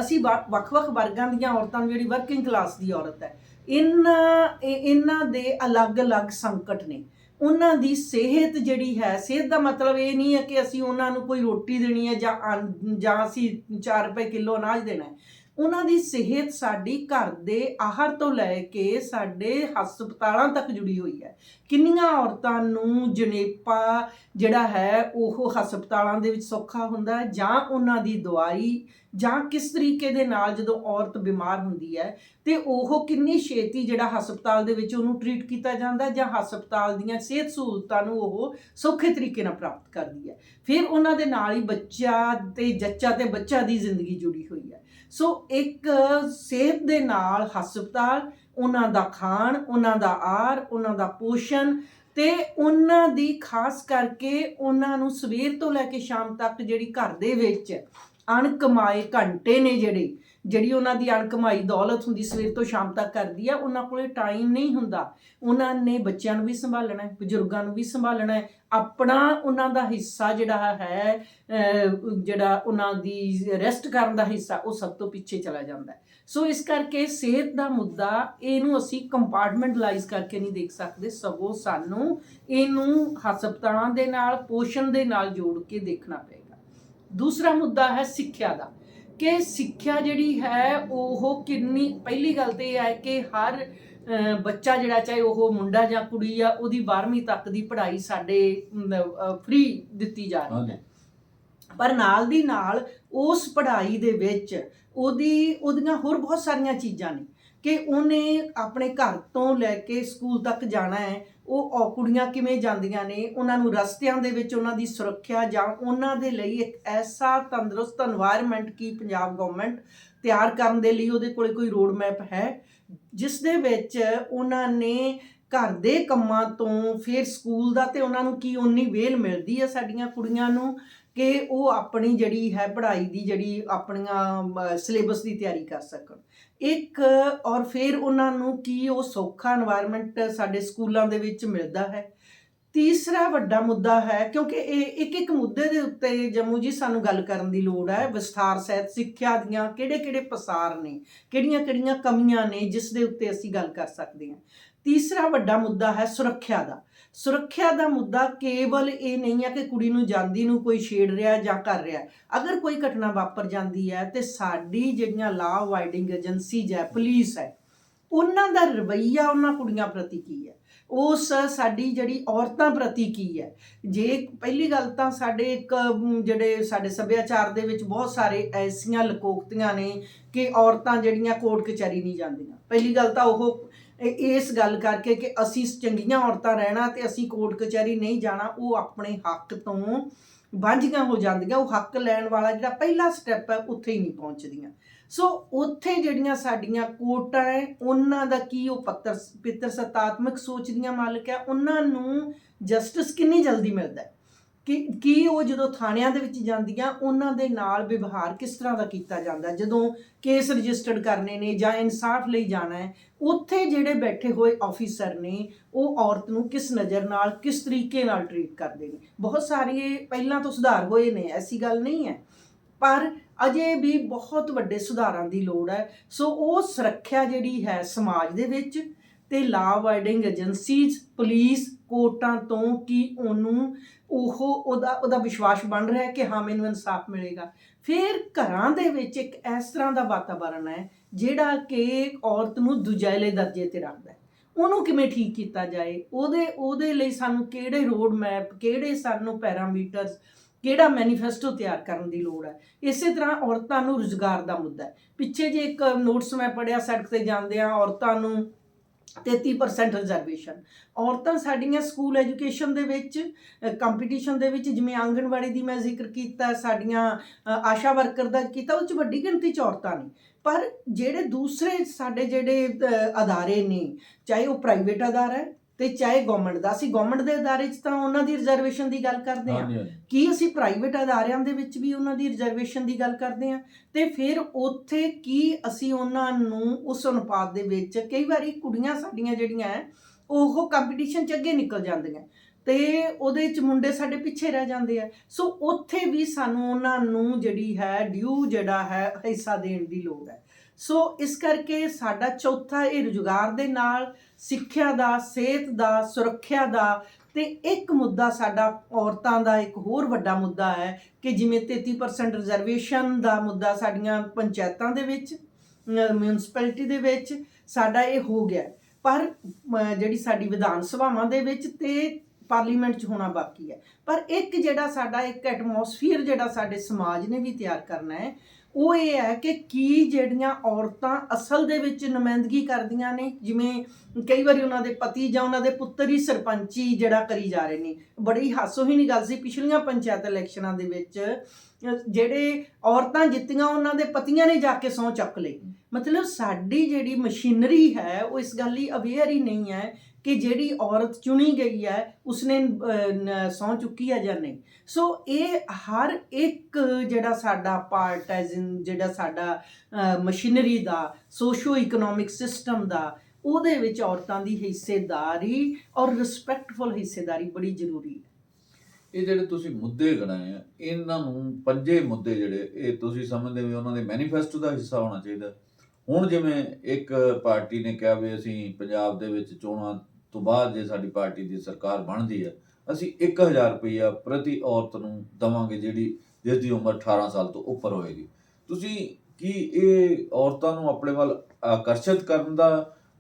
ਅਸੀਂ ਵੱਖ-ਵੱਖ ਵਰਗਾਂ ਦੀਆਂ ਔਰਤਾਂ ਨੂੰ, ਜਿਹੜੀ ਵਰਕਿੰਗ ਕਲਾਸ ਦੀ ਔਰਤ ਹੈ, ਇਹਨਾਂ ਦੇ ਅਲੱਗ-ਅਲੱਗ ਸੰਕਟ ਨੇ। ਉਹਨਾਂ ਦੀ ਸਿਹਤ ਜਿਹੜੀ ਹੈ, ਸਿਹਤ ਦਾ ਮਤਲਬ ਇਹ ਨਹੀਂ ਹੈ ਕਿ ਅਸੀਂ ਉਹਨਾਂ ਨੂੰ ਕੋਈ ਰੋਟੀ ਦੇਣੀ ਹੈ ਜਾਂ ਅਸੀਂ 4 ਰੁਪਏ ਕਿਲੋ ਅਨਾਜ ਦੇਣਾ ਹੈ। ਉਹਨਾਂ ਦੀ ਸਿਹਤ ਸਾਡੀ ਘਰ ਦੇ ਆਹਾਰ ਤੋਂ ਲੈ ਕੇ ਸਾਡੇ ਹਸਪਤਾਲਾਂ ਤੱਕ ਜੁੜੀ ਹੋਈ ਹੈ। ਕਿੰਨੀਆਂ ਔਰਤਾਂ ਨੂੰ ਜਣੇਪਾ ਜਿਹੜਾ ਹੈ ਉਹ ਹਸਪਤਾਲਾਂ ਦੇ ਵਿੱਚ ਸੌਖਾ ਹੁੰਦਾ ਹੈ, ਜਾਂ ਉਹਨਾਂ ਦੀ ਦਵਾਈ, ਜਾਂ ਕਿਸ ਤਰੀਕੇ ਦੇ ਨਾਲ ਜਦੋਂ ਔਰਤ ਬਿਮਾਰ ਹੁੰਦੀ ਹੈ ਤੇ ਉਹ ਕਿੰਨੀ ਛੇਤੀ ਜਿਹੜਾ ਹਸਪਤਾਲ ਦੇ ਵਿੱਚ ਉਹਨੂੰ ਟਰੀਟ ਕੀਤਾ ਜਾਂਦਾ, ਜਾਂ ਹਸਪਤਾਲ ਦੀਆਂ ਸਿਹਤ ਸਹੂਲਤਾਂ ਨੂੰ ਉਹ ਸੌਖੇ ਤਰੀਕੇ ਨਾਲ ਪ੍ਰਾਪਤ ਕਰਦੀ ਹੈ। ਫਿਰ ਉਹਨਾਂ ਦੇ ਨਾਲ ਹੀ ਬੱਚਾ ਤੇ ਜੱਚਾ ਤੇ ਬੱਚਾ ਦੀ ਜ਼ਿੰਦਗੀ ਜੁੜੀ ਹੋਈ ਹੈ। ਸੋ ਇੱਕ ਸਿਹਤ ਦੇ ਨਾਲ ਹਸਪਤਾਲ, ਉਹਨਾਂ ਦਾ ਖਾਣ, ਉਹਨਾਂ ਦਾ ਆਹਾਰ, ਉਹਨਾਂ ਦਾ ਪੋਸ਼ਣ, ਤੇ ਉਹਨਾਂ ਦੀ ਖਾਸ ਕਰਕੇ ਉਹਨਾਂ ਨੂੰ ਸਵੇਰ ਤੋਂ ਲੈ ਕੇ ਸ਼ਾਮ ਤੱਕ ਜਿਹੜੀ ਘਰ ਦੇ ਵਿੱਚ ਅਣਕਮਾਏ ਘੰਟੇ ਨੇ, ਜਿਹੜੀ ਉਹਨਾਂ ਦੀ ਅਣਕਮਾਈ ਦੌਲਤ ਹੁੰਦੀ ਸਵੇਰ ਤੋਂ ਸ਼ਾਮ ਤੱਕ ਕਰਦੀ ਆ, ਉਹਨਾਂ ਕੋਲੇ ਟਾਈਮ ਨਹੀਂ ਹੁੰਦਾ। ਉਹਨਾਂ ਨੇ ਬੱਚਿਆਂ ਨੂੰ ਵੀ ਸੰਭਾਲਣਾ ਹੈ, ਬਜ਼ੁਰਗਾਂ ਨੂੰ ਵੀ ਸੰਭਾਲਣਾ ਹੈ, ਆਪਣਾ ਉਹਨਾਂ ਦਾ ਹਿੱਸਾ ਜਿਹੜਾ ਹੈ, ਜਿਹੜਾ ਉਹਨਾਂ ਦੀ ਰੈਸਟ ਕਰਨ ਦਾ ਹਿੱਸਾ, ਉਹ ਸਭ ਤੋਂ ਪਿੱਛੇ ਚਲਾ ਜਾਂਦਾ ਹੈ। ਸੋ ਇਸ ਕਰਕੇ ਸਿਹਤ ਦਾ ਮੁੱਦਾ, ਇਹਨੂੰ ਅਸੀਂ ਕੰਪਾਰਟਮੈਂਟਲਾਈਜ਼ ਕਰਕੇ ਨਹੀਂ ਦੇਖ ਸਕਦੇ, ਸਗੋਂ ਸਾਨੂੰ ਇਹਨੂੰ ਹਸਪਤਾਲਾਂ ਦੇ ਨਾਲ, ਪੋਸ਼ਣ ਦੇ ਨਾਲ ਜੋੜ ਕੇ ਦੇਖਣਾ ਪਏਗਾ। ਦੂਸਰਾ ਮੁੱਦਾ ਹੈ ਸਿੱਖਿਆ ਦਾ, ਕਿ ਸਿੱਖਿਆ ਜਿਹੜੀ ਹੈ ਉਹ ਕਿੰਨੀ, ਪਹਿਲੀ ਗੱਲ ਤਾਂ ਇਹ ਹੈ ਕਿ ਹਰ ਬੱਚਾ ਜਿਹੜਾ, ਚਾਹੇ ਉਹ ਮੁੰਡਾ ਜਾਂ ਕੁੜੀ ਆ, ਉਹਦੀ 12ਵੀਂ ਤੱਕ ਦੀ ਪੜ੍ਹਾਈ ਸਾਡੇ ਫ੍ਰੀ ਦਿੱਤੀ ਜਾ ਰਹੀ ਹੈ। ਪਰ ਨਾਲ ਦੀ ਨਾਲ ਉਸ ਪੜ੍ਹਾਈ ਦੇ ਵਿੱਚ ਉਹਦੀਆਂ ਹੋਰ ਬਹੁਤ ਸਾਰੀਆਂ ਚੀਜ਼ਾਂ ਨੇ ਕਿ ਉਹਨੇ ਆਪਣੇ ਘਰ ਤੋਂ ਲੈ ਕੇ ਸਕੂਲ ਤੱਕ ਜਾਣਾ ਹੈ। ਉਹ ਕੁੜੀਆਂ ਕਿਵੇਂ ਜਾਂਦੀਆਂ ਨੇ, ਉਹਨਾਂ ਨੂੰ ਰਸਤਿਆਂ ਦੇ ਵਿੱਚ ਉਹਨਾਂ ਦੀ ਸੁਰੱਖਿਆ, ਜਾਂ ਉਹਨਾਂ ਦੇ ਲਈ ਇੱਕ ਐਸਾ ਤੰਦਰੁਸਤ এনवायरमेंट ਕੀ ਪੰਜਾਬ ਗਵਰਨਮੈਂਟ ਤਿਆਰ ਕਰਨ ਦੇ ਲਈ ਉਹਦੇ ਕੋਲੇ ਕੋਈ ਰੋਡ ਮੈਪ ਹੈ, ਜਿਸ ਦੇ ਵਿੱਚ ਉਹਨਾਂ ਨੇ ਘਰ ਦੇ ਕੰਮਾਂ ਤੋਂ ਫਿਰ ਸਕੂਲ ਦਾ, ਤੇ ਉਹਨਾਂ ਨੂੰ ਕੀ ਉਨੀ ਵੇਲ ਮਿਲਦੀ ਹੈ ਸਾਡੀਆਂ ਕੁੜੀਆਂ ਨੂੰ ਕਿ ਉਹ ਆਪਣੀ ਜਿਹੜੀ ਹੈ ਪੜ੍ਹਾਈ ਦੀ, ਜਿਹੜੀ ਆਪਣੀਆਂ ਸਿਲੇਬਸ ਦੀ ਤਿਆਰੀ ਕਰ ਸਕਣ। ਇੱਕ ਔਰ ਫਿਰ ਉਹਨਾਂ ਨੂੰ ਕੀ ਉਹ ਸੌਖਾ এনवायरमेंट ਸਾਡੇ ਸਕੂਲਾਂ ਦੇ ਵਿੱਚ ਮਿਲਦਾ ਹੈ। ਤੀਸਰਾ ਵੱਡਾ ਮੁੱਦਾ ਹੈ, ਕਿਉਂਕਿ ਇਹ ਇੱਕ ਮੁੱਦੇ ਦੇ ਉੱਤੇ ਜੰਮੂ ਜੀ ਸਾਨੂੰ ਗੱਲ ਕਰਨ ਦੀ ਲੋੜ ਹੈ, ਵਿਸਥਾਰ ਸਹਿਤ ਸਿੱਖਿਆ ਦੀਆਂ ਕਿਹੜੇ ਪਸਾਰ ਨੇ, ਕਿਹੜੀਆਂ ਕਮੀਆਂ ਨੇ, ਜਿਸ ਦੇ ਉੱਤੇ ਅਸੀਂ ਗੱਲ ਕਰ ਸਕਦੇ ਹਾਂ। ਤੀਸਰਾ ਵੱਡਾ ਮੁੱਦਾ ਹੈ ਸੁਰੱਖਿਆ ਦਾ। ਸੁਰੱਖਿਆ ਦਾ ਮੁੱਦਾ ਕੇਵਲ ਇਹ ਨਹੀਂ ਹੈ ਕਿ ਕੁੜੀ ਨੂੰ ਜਾਂਦੀ ਨੂੰ ਕੋਈ ਛੇੜ ਰਿਹਾ ਜਾਂ ਕਰ ਰਿਹਾ। ਅਗਰ ਕੋਈ ਘਟਨਾ ਵਾਪਰ ਜਾਂਦੀ ਹੈ ਤੇ ਸਾਡੀ ਜਿਹੜੀਆਂ ਲਾਅ ਅਵਾਇਡਿੰਗ ਏਜੰਸੀਜ਼ ਹੈ, ਪੁਲਿਸ ਹੈ, ਉਹਨਾਂ ਦਾ ਰਵੱਈਆ ਉਹਨਾਂ ਕੁੜੀਆਂ ਪ੍ਰਤੀ ਕੀ ਹੈ, ਉਸ ਸਾਡੀ ਜਿਹੜੀ ਔਰਤਾਂ ਪ੍ਰਤੀ ਕੀ ਹੈ। ਜੇ ਪਹਿਲੀ ਗੱਲ ਤਾਂ ਸਾਡੇ ਜਿਹੜੇ ਸਾਡੇ ਸੱਭਿਆਚਾਰ ਦੇ ਵਿੱਚ ਬਹੁਤ ਸਾਰੇ ਐਸੀਆਂ ਲਕੋਕਤੀਆਂ ਨੇ ਕਿ ਔਰਤਾਂ ਜਿਹੜੀਆਂ ਕੋਰਟ ਕਚਹਿਰੀ ਨਹੀਂ ਜਾਂਦੀਆਂ। ਪਹਿਲੀ ਗੱਲ ਤਾਂ ਉਹ ਇਸ ਗੱਲ ਕਰਕੇ ਕਿ ਅਸੀਂ ਚੰਗੀਆਂ ਔਰਤਾਂ ਰਹਿਣਾ ਤੇ ਅਸੀਂ ਕੋਰਟ ਕਚਹਿਰੀ ਨਹੀਂ ਜਾਣਾ, ਉਹ ਆਪਣੇ ਹੱਕ ਤੋਂ ਵਾਂਝੀਆਂ ਹੋ ਜਾਂਦੀਆਂ। ਉਹ ਹੱਕ ਲੈਣ ਵਾਲਾ ਜਿਹੜਾ ਪਹਿਲਾ ਸਟੈਪ ਹੈ, ਉੱਥੇ ਹੀ ਨਹੀਂ ਪਹੁੰਚਦੀਆਂ। ਸੋ ਉੱਥੇ ਜਿਹੜੀਆਂ ਸਾਡੀਆਂ ਕੋਰਟਾਂ ਹੈ, ਉਹਨਾਂ ਦਾ ਕੀ ਉਹ ਪਿੱਤਰ ਸਤਾਤਮਕ ਸੋਚ ਦੀਆਂ ਮਾਲਕ ਹੈ, ਉਹਨਾਂ ਨੂੰ ਜਸਟਿਸ ਕਿੰਨੀ ਜਲਦੀ ਮਿਲਦਾ ਹੈ, ਕੀ ਉਹ ਜਦੋਂ ਥਾਣਿਆਂ ਦੇ ਵਿੱਚ ਜਾਂਦੀਆਂ, ਉਹਨਾਂ ਦੇ ਨਾਲ ਵਿਵਹਾਰ ਕਿਸ ਤਰ੍ਹਾਂ ਦਾ ਕੀਤਾ ਜਾਂਦਾ, ਜਦੋਂ ਕੇਸ ਰਜਿਸਟਰਡ ਕਰਨੇ ਨੇ ਜਾਂ ਇਨਸਾਫ ਲਈ ਜਾਣਾ ਹੈ, ਉੱਥੇ ਜਿਹੜੇ ਬੈਠੇ ਹੋਏ ਆਫੀਸਰ ਨੇ ਉਹ ਔਰਤ ਨੂੰ ਕਿਸ ਨਜ਼ਰ ਨਾਲ, ਕਿਸ ਤਰੀਕੇ ਨਾਲ ਟਰੀਟ ਕਰਦੇ ਨੇ। ਬਹੁਤ ਸਾਰੇ ਪਹਿਲਾਂ ਤੋਂ ਸੁਧਾਰ ਹੋਏ ਨੇ, ਐਸੀ ਗੱਲ ਨਹੀਂ ਹੈ, ਪਰ ਅਜੇ ਵੀ ਬਹੁਤ ਵੱਡੇ ਸੁਧਾਰਾਂ ਦੀ ਲੋੜ ਹੈ। ਸੋ ਉਹ ਸੁਰੱਖਿਆ ਜਿਹੜੀ ਹੈ ਸਮਾਜ ਦੇ ਵਿੱਚ, ਤੇ ਲਾਅ ਅਵਾਇਡਿੰਗ ਏਜੰਸੀਜ਼, ਪੁਲਿਸ, ਕੋਰਟਾਂ ਤੋਂ ਕੀ ਉਹਦਾ ਵਿਸ਼ਵਾਸ ਬਣ ਰਿਹਾ ਕਿ ਹਾਂ ਮੈਨੂੰ ਇਨਸਾਫ ਮਿਲੇਗਾ। ਫਿਰ ਘਰਾਂ ਦੇ ਵਿੱਚ ਇੱਕ ਇਸ ਤਰ੍ਹਾਂ ਦਾ ਵਾਤਾਵਰਨ ਹੈ ਜਿਹੜਾ ਕਿ ਔਰਤ ਨੂੰ ਦੁਜੈਲੇ ਦਰਜੇ ਤੇ ਰੱਖਦਾ ਹੈ। ਉਹਨੂੰ ਕਿਵੇਂ ਠੀਕ ਕੀਤਾ ਜਾਏ, ਉਹਦੇ ਲਈ ਸਾਨੂੰ ਕਿਹੜੇ ਰੋਡ ਮੈਪ, ਕਿਹੜੇ ਸਾਨੂੰ ਪੈਰਾਮੀਟਰਸ, ਕਿਹੜਾ ਮੈਨੀਫੈਸਟੋ ਤਿਆਰ ਕਰਨ ਦੀ ਲੋੜ ਹੈ। ਇਸੇ ਤਰ੍ਹਾਂ ਔਰਤਾਂ ਨੂੰ ਰੁਜ਼ਗਾਰ ਦਾ ਮੁੱਦਾ ਹੈ। ਪਿੱਛੇ ਜੇ ਇੱਕ ਨੋਟਿਸ ਮੈਂ ਪੜ੍ਹਿਆ, ਸੜਕ ਤੇ ਜਾਂਦਿਆਂ ਔਰਤਾਂ ਨੂੰ 33% ਰਿਜ਼ਰਵੇਸ਼ਨ। ਔਰਤਾਂ ਸਾਡੀਆਂ ਸਕੂਲ ਐਜੂਕੇਸ਼ਨ ਦੇ ਵਿੱਚ, ਕੰਪੀਟੀਸ਼ਨ ਦੇ ਵਿੱਚ, ਜਿਵੇਂ ਆਂਗਣਵਾੜੀ ਦੀ ਮੈਂ ਜ਼ਿਕਰ ਕੀਤਾ, ਸਾਡੀਆਂ ਆਸ਼ਾ ਵਰਕਰ ਦਾ ਕੀਤਾ, ਉਹ 'ਚ ਵੱਡੀ ਗਿਣਤੀ 'ਚ ਔਰਤਾਂ ਨੇ। ਪਰ ਜਿਹੜੇ ਦੂਸਰੇ ਸਾਡੇ ਜਿਹੜੇ ਅਦਾਰੇ ਨੇ, ਚਾਹੇ ਉਹ ਪ੍ਰਾਈਵੇਟ ਅਦਾਰਾ ਹੈ, ਤੇ ਚਾਹੇ ਗਵਰਨਮੈਂਟ ਦਾ। ਅਸੀਂ ਗਵਰਨਮੈਂਟ ਦੇ ਅਦਾਰੇ 'ਚ ਤਾਂ ਉਹਨਾਂ ਦੀ ਰਿਜ਼ਰਵੇਸ਼ਨ ਦੀ ਗੱਲ ਕਰਦੇ ਹਾਂ, ਹਾਂਜੀ ਹਾਂਜੀ ਕੀ ਅਸੀਂ ਪ੍ਰਾਈਵੇਟ ਅਦਾਰਿਆਂ ਦੇ ਵਿੱਚ ਵੀ ਉਹਨਾਂ ਦੀ ਰਿਜ਼ਰਵੇਸ਼ਨ ਦੀ ਗੱਲ ਕਰਦੇ ਹਾਂ, ਤੇ ਫਿਰ ਉੱਥੇ ਕੀ ਅਸੀਂ ਉਹਨਾਂ ਨੂੰ ਉਸ ਅਨੁਪਾਤ ਦੇ ਵਿੱਚ, ਕਈ ਵਾਰੀ ਕੁੜੀਆਂ ਸਾਡੀਆਂ ਜਿਹੜੀਆਂ ਹੈ ਉਹ ਕੰਪੀਟੀਸ਼ਨ 'ਚ ਅੱਗੇ ਨਿਕਲ ਜਾਂਦੀਆਂ ਤੇ ਉਹਦੇ 'ਚ ਮੁੰਡੇ ਸਾਡੇ ਪਿੱਛੇ ਰਹਿ ਜਾਂਦੇ ਆ। ਸੋ ਉੱਥੇ ਵੀ ਸਾਨੂੰ ਉਹਨਾਂ ਨੂੰ ਜਿਹੜੀ ਹੈ ਡਿਊ ਜਿਹੜਾ ਹੈ ਹਿੱਸਾ ਦੇਣ ਦੀ ਲੋੜ ਹੈ। ਸੋ ਇਸ ਕਰਕੇ ਸਾਡਾ ਚੌਥਾ ਇਹ ਰੁਜ਼ਗਾਰ ਦੇ ਨਾਲ ਸਿੱਖਿਆ ਦਾ, ਸਿਹਤ ਦਾ, ਸੁਰੱਖਿਆ ਦਾ, ਤੇ ਇੱਕ ਮੁੱਦਾ ਸਾਡਾ ਔਰਤਾਂ ਦਾ ਇੱਕ ਹੋਰ ਵੱਡਾ ਮੁੱਦਾ ਹੈ ਕਿ ਜਿਵੇਂ 33% ਰਿਜ਼ਰਵੇਸ਼ਨ ਦਾ ਮੁੱਦਾ ਸਾਡੀਆਂ ਪੰਚਾਇਤਾਂ ਦੇ ਵਿੱਚ, ਮਿਊਨਿਸਪੈਲਿਟੀ ਦੇ ਵਿੱਚ ਸਾਡਾ ਇਹ ਹੋ ਗਿਆ, ਪਰ ਜਿਹੜੀ ਸਾਡੀ ਵਿਧਾਨ ਸਭਾਵਾਂ ਦੇ ਵਿੱਚ ਤੇ ਪਾਰਲੀਮੈਂਟ 'ਚ ਹੋਣਾ ਬਾਕੀ ਹੈ। ਪਰ ਇੱਕ ਜਿਹੜਾ ਸਾਡਾ ਇੱਕ ਐਟਮੋਸਫੀਅਰ ਜਿਹੜਾ ਸਾਡੇ ਸਮਾਜ ਨੇ ਵੀ ਤਿਆਰ ਕਰਨਾ ਹੈ, ਉਹ ਇਹ ਹੈ ਕਿ ਕੀ ਜਿਹੜੀਆਂ ਔਰਤਾਂ ਅਸਲ ਦੇ ਵਿੱਚ ਨੁਮਾਇੰਦਗੀ ਕਰਦੀਆਂ ਨੇ, ਜਿਵੇਂ ਕਈ ਵਾਰੀ ਉਹਨਾਂ ਦੇ ਪਤੀ ਜਾਂ ਉਹਨਾਂ ਦੇ ਪੁੱਤਰ ਹੀ ਸਰਪੰਚੀ ਜਿਹੜਾ ਕਰੀ ਜਾ ਰਹੇ ਨੇ। ਬੜੀ ਹਾਸੋਹੀਣੀ ਗੱਲ ਸੀ, ਪਿਛਲੀਆਂ ਪੰਚਾਇਤ ਇਲੈਕਸ਼ਨਾਂ ਦੇ ਵਿੱਚ ਜਿਹੜੇ ਔਰਤਾਂ ਜਿੱਤੀਆਂ ਉਹਨਾਂ ਦੇ ਪਤੀਆਂ ਨੇ ਜਾ ਕੇ ਸਹੁੰ ਚੱਕ ਲਈ। ਮਤਲਬ ਸਾਡੀ ਜਿਹੜੀ ਮਸ਼ੀਨਰੀ ਹੈ ਉਹ ਇਸ ਗੱਲ ਲਈ ਅਵੇਅਰ ਹੀ ਨਹੀਂ ਹੈ ਕਿ ਜਿਹੜੀ ਔਰਤ ਚੁਣੀ ਗਈ ਹੈ ਉਸਨੇ ਸਹੁੰ ਚੁੱਕੀ ਹੈ ਜਾਂ ਨਹੀਂ। ਸੋ ਇਹ ਹਰ ਇੱਕ ਜਿਹੜਾ ਸਾਡਾ ਪਾਰਟ ਹੈ, ਜਿਹੜਾ ਸਾਡਾ ਮਸ਼ੀਨਰੀ ਦਾ, ਸੋਸ਼ੋ ਇਕਨੋਮਿਕ ਸਿਸਟਮ ਦਾ, ਉਹਦੇ ਵਿੱਚ ਔਰਤਾਂ ਦੀ ਹਿੱਸੇਦਾਰੀ ਔਰ ਰਿਸਪੈਕਟਫੁਲ ਹਿੱਸੇਦਾਰੀ ਬੜੀ ਜ਼ਰੂਰੀ ਹੈ। ਇਹ ਜਿਹੜੇ ਤੁਸੀਂ ਮੁੱਦੇ ਗਣਾਏ ਆ, ਇਹਨਾਂ ਨੂੰ ਪੰਜੇ ਮੁੱਦੇ ਜਿਹੜੇ ਇਹ ਤੁਸੀਂ ਸਮਝਦੇ ਵੀ ਉਹਨਾਂ ਦੇ ਮੈਨੀਫੈਸਟੋ ਦਾ ਹਿੱਸਾ ਹੋਣਾ ਚਾਹੀਦਾ। ਹੁਣ ਜਿਵੇਂ ਇੱਕ ਪਾਰਟੀ ਨੇ ਕਿਹਾ ਵੀ ਅਸੀਂ ਪੰਜਾਬ ਦੇ ਵਿੱਚ ਚੋਣਾਂ ਤੋਂ ਬਾਅਦ ਜੇ ਸਾਡੀ ਪਾਰਟੀ ਦੀ ਸਰਕਾਰ ਬਣਦੀ ਹੈ, ਅਸੀਂ 1000 ਰੁਪਈਆ ਪ੍ਰਤੀ ਔਰਤ ਨੂੰ ਦੇਵਾਂਗੇ ਜਿਸ ਦੀ ਉਮਰ 18 ਸਾਲ ਤੋਂ ਉੱਪਰ ਹੋਏਗੀ। ਤੁਸੀਂ ਕੀ ਇਹ ਔਰਤਾਂ ਨੂੰ ਆਪਣੇ ਵੱਲ ਆਕਰਸ਼ਿਤ ਕਰਨ ਦਾ